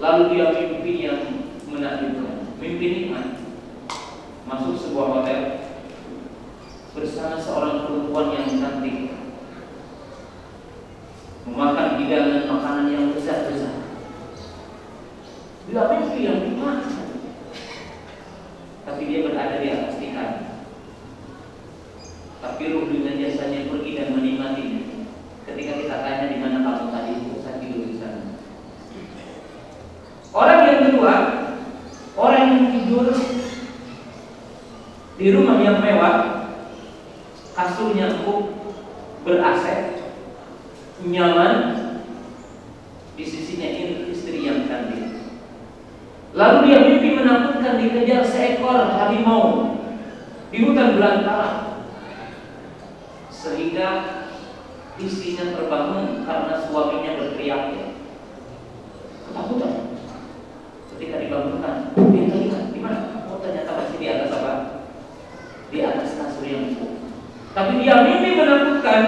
S2: Lalu dia mimpi yang menakjubkan, mimpi nikmat, masuk sebuah hotel bersama seorang tapi dia berada di atas tikar. Tapi ruh dengan jasanya pergi dan menikmatinya. Ketika kita tanya di mana kamu tadi, saya tidur di sana. Orang yang kedua, orang yang tidur di rumah yang mewah, kasurnya empuk, ber-AC, nyaman, di sisinya istri yang cantik. Lalu dia mimpi menakutkan dikejar seekor harimau di hutan belantara, sehingga istrinya terbangun karena suaminya berteriak. Ketakutan. Ketika dibangunkan, dia teringat di mana? Oh, ternyata masih di atas apa? Di atas kasur yang empuk. Tapi dia mimpi menakutkan,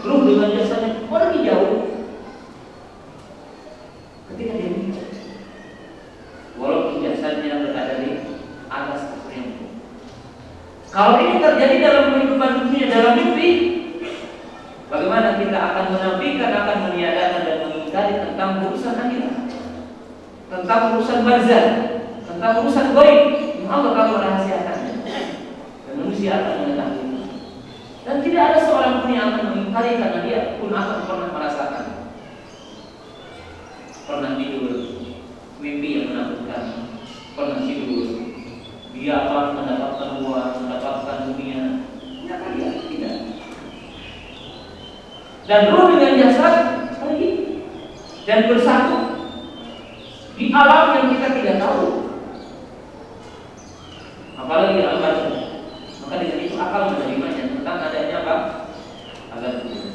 S2: ruh dengan jasanya pergi jauh. Ketika dia mimpi, walaupun jasadnya berada di atas kasur yang empuk. Kalau ini terjadi dalam kehidupan dunia, dalam mimpi, bagaimana kita akan menafikan, akan meniadakan dan mengingkari tentang urusan akhirat, tentang urusan barzah, tentang urusan gaib yang Allah akan merahasiakannya dan manusia akan mengetahui. Dan tidak ada seorang pun yang akan mengingkari karena dia pun akan pernah merasakan, pernah tidur mimpi yang menakutkan, pernah tidur dia akan mendapatkan uang, mendapatkan dunia. Ternyata dia tidak. Dan ruh dengan jasad pergi dan bersatu di alam yang kita tidak tahu, apalagi alam barzah. Maka dengan itu akal menerimanya tentang adanya apa? Azab kubur.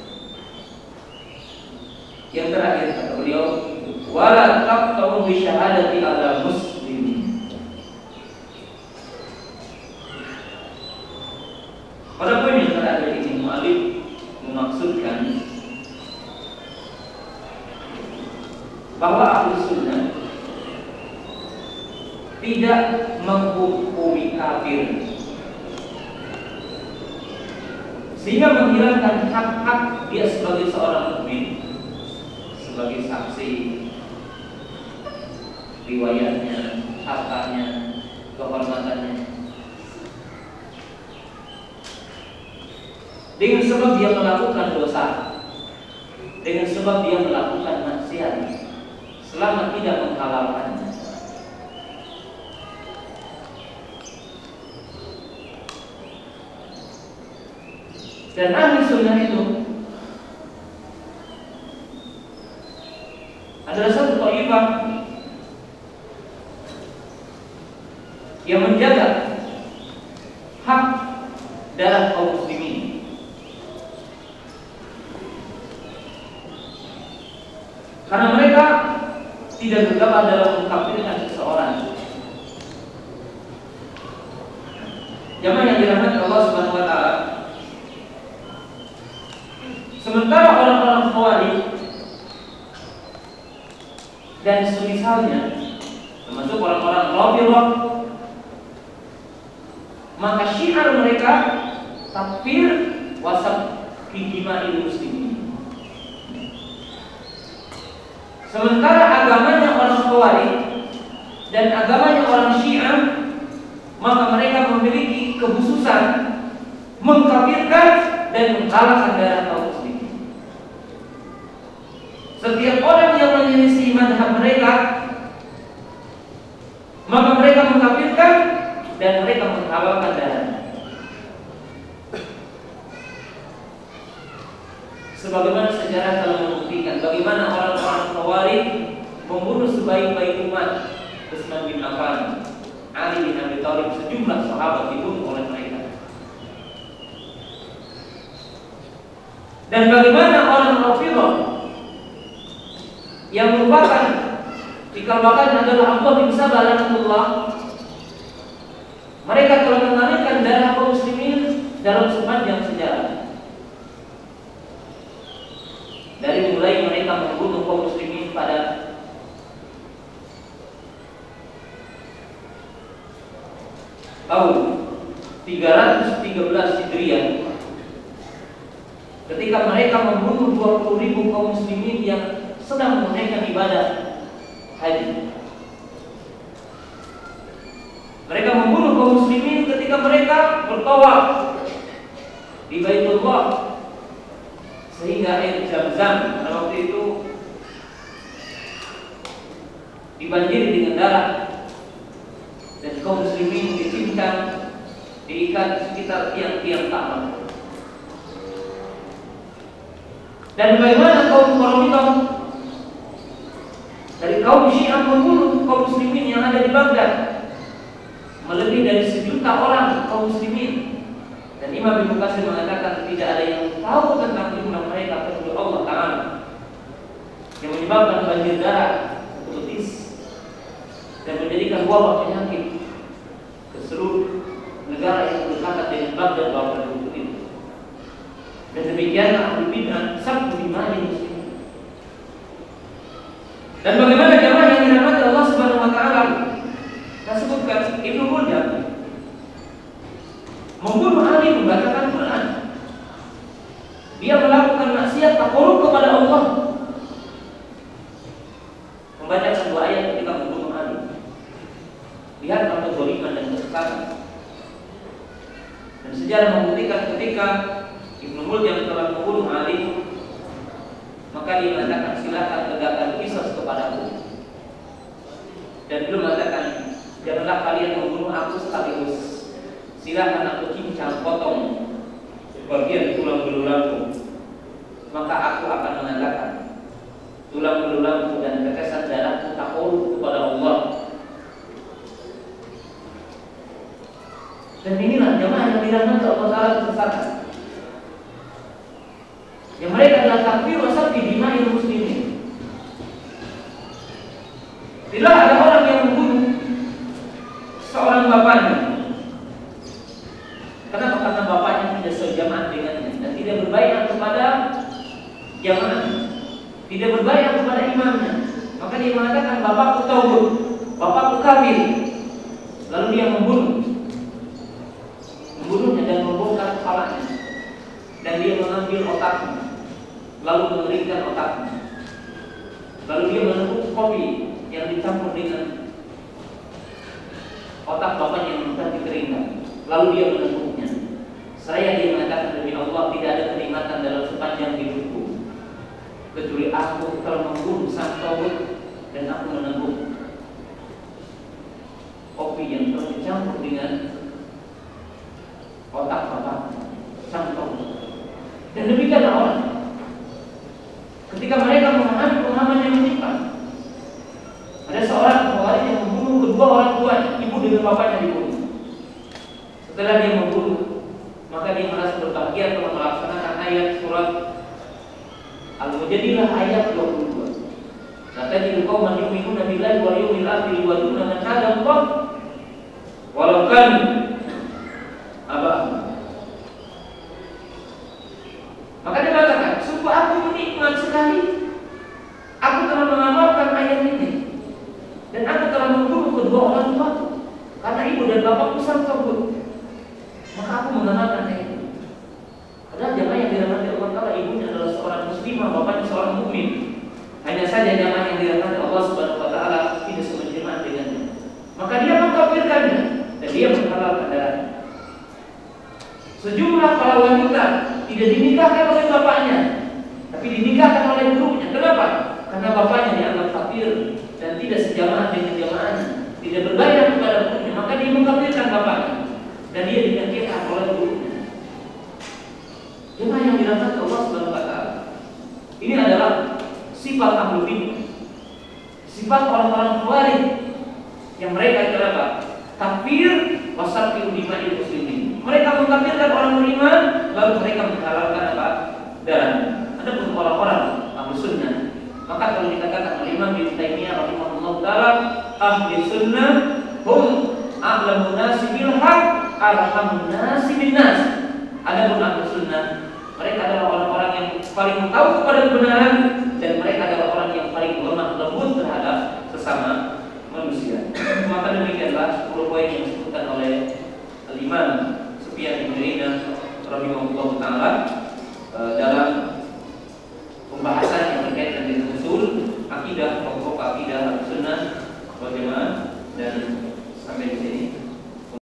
S2: Yang terakhir kata beliau, wala taqta'u bi syahadati ala muslim. Pada poin yang terakhir ini mu'alif memaksudkan bahwa Ahlus Sunnah tidak menghukumi kafir, sehingga menghilangkan hak-hak dia sebagai seorang mukmin, sebagai saksi, riwayatnya, hartanya, kehormatannya, dengan sebab dia melakukan dosa, dengan sebab dia melakukan maksiat, selama tidak menghalalkannya. Dan ahli sunnah itu adalah satu thaifah yang menjaga hak darah kaum muslimin. Karena mereka tidak gegabah dalam mengkafirkan seseorang. Jamaah yang dirahmati Allah Subhanahu wa taala. Sementara orang-orang Khawarij dan semisalnya, termasuk orang-orang Rafidhah, maka syiar mereka takfir wasab ijma'il muslimin. Sementara agamanya orang Khawarij dan agamanya orang Syiah, maka mereka memiliki kekhususan mengkafirkan dan menghalangkan darah kaum muslimin. Setiap orang yang menyelisih mazhab mereka, maka mereka mengkafirkan dan mereka menghalalkan darahnya. Sebagaimana sejarah telah membuktikan bagaimana orang-orang Khawarij membunuh sebaik-baik umat, Utsman bin Affan, Ali bin Abi Thalib, sejumlah sahabat dibunuh oleh mereka. Dan bagaimana orang Rafidhah yang merupakan dikabarkan adalah Abdullah bin Sabah laknatullah, mereka telah mengalirkan darah kaum muslimin dalam sepanjang sejarah. Dari mulai mereka membunuh kaum muslimin pada tahun 313 Hijriah, ketika mereka membunuh 20.000 kaum muslimin yang sedang menunaikan ibadah haji. Mereka membunuh kaum muslimin ketika mereka bertawaf di Baitullah, sehingga air Zam-Zam pada waktu itu dibanjiri dengan darah, dan kaum muslimin dicincang, diikat di sekitar tiang-tiang Ka'bah. Dan bagaimana kaum Quraisy dari kaum Syiah membunuh kaum muslimin yang ada di Baghdad, melebihi dari 1 juta orang kaum muslimin. Dan Imam Ibnu Katsir mengatakan tidak ada yang tahu tentang jumlah mereka kecuali Allah Ta'ala, yang menyebabkan banjir darah betis dan menjadikan wabah penyakit ke seluruh negara yang berdekatan dengan Baghdad pada waktu itu. Dan demikian ahli bid'ah sabtu dimani muslimin. Dan bagaimana jamaah yang dirahmati Allah Subhanahu wa taala? Kita sebutkan Ibnu Muljam membunuh Ali membacakan Quran. Dia melakukan maksiat takarrub kepada Allah, membacakan 2 ayat ketika membunuh Ali. Lihat kezaliman dan kesesatan. Dan sejarah membuktikan ketika Ibnu Muljam telah membunuh Ali, maka dia mengatakan silakan tegakkan qisas kepadaku. Dan belum mengatakan janganlah kalian membunuh aku sekaligus, silakan aku cincang potong bagian tulang belulangku, maka aku akan mengatakan tulang belulangku dan tetesan darahku takarrub kepada Allah. Dan inilah jemaah yang dirahmati Allah Ta'ala kesesatan, yang mereka adalah takfir wa sabbi dima'il muslimin. Tidak ada orang yang membunuh seorang bapaknya. Kenapa? Karena bapaknya tidak sejamaah dengannya dan tidak berbaiat kepada jamaah, tidak berbaiat kepada imamnya. Maka dia mengatakan bapakku tauhid, bapakku kafir. Lalu dia membunuhnya dan membongkar kepalanya, dan dia mengambil otaknya, lalu mengeringkan otaknya. Lalu dia meneguk kopi yang dicampur dengan otak bapaknya yang sudah dikeringkan. Lalu dia meneguknya. Dia mengatakan demi Allah, tidak ada kenikmatan dalam sepanjang hidupku kecuali aku telah membunuh sang tauhid dan aku meneguk kopi yang telah dicampur dengan otak bapaknya sang tauhid. Dan demikianlah orang ketika mereka memahami pemahaman yang menyimpang. Ada seorang Khawarij yang membunuh kedua orang tuanya, ibu dengan bapaknya dibunuh. Setelah dia membunuh, maka dia merasa berbahagia telah melaksanakan ayat surat Al-Mujadilah ayat 22. Satajidul qauman yu'minuna billahi wal yawmil akhir yuwadduna man hada Allah walau kanu aba'ahum. Maka dia mengatakan, sungguh aku menikmat sekali, aku telah mengamalkan ayat ini, dan aku telah membunuh kedua orang tuaku karena ibu dan bapakku sang tauhid. Maka aku mengamalkan ayat ini. Padahal jamaah yang dirahmati Allah Ta'ala, ibunya adalah seorang muslimah, bapaknya seorang mukmin. Hanya saja jamaah yang dirahmati Allah Subhanahu wa Ta'ala tidak semenjemaah dengannya. Maka dia mengkafirkannya dan dia menghalalkan darahnya. Sejumlah para wanita tidak dinikahkan oleh bapaknya, tapi dinikahkan oleh gurunya. Kenapa? Karena bapaknya dianggap kafir dan tidak sejamaah dengan jamaahnya, tidak berbaiat kepada gurunya. Maka dia mengkafirkan bapaknya dan dia dinikahkan oleh gurunya. Jemaah yang dirahmati Allah Subhanahu wa Ta'ala, ini adalah sifat ahlul bidah, sifat orang-orang Khawarij yang mereka kenapa? Takfir wasabbi dima'il muslimin. Mereka mengkafirkan orang beriman, lalu mereka menghalalkan apa? Dan ada pun orang-orang ahli sunnah. Maka kalau dikatakan oleh Imam Ibnu Taimiyah rahimahullah taala, ahli sunnah hum a'lamun nasi bil haq arhamun nasi bin nas. Ada pun ahli sunnah, mereka adalah orang-orang yang paling tahu kepada kebenaran dan mereka adalah orang yang paling lemah lembut terhadap sesama manusia. Maka demikianlah 10 poin yang disebutkan oleh Imam Sufyan bin Uyainah rahimahullah taala dalam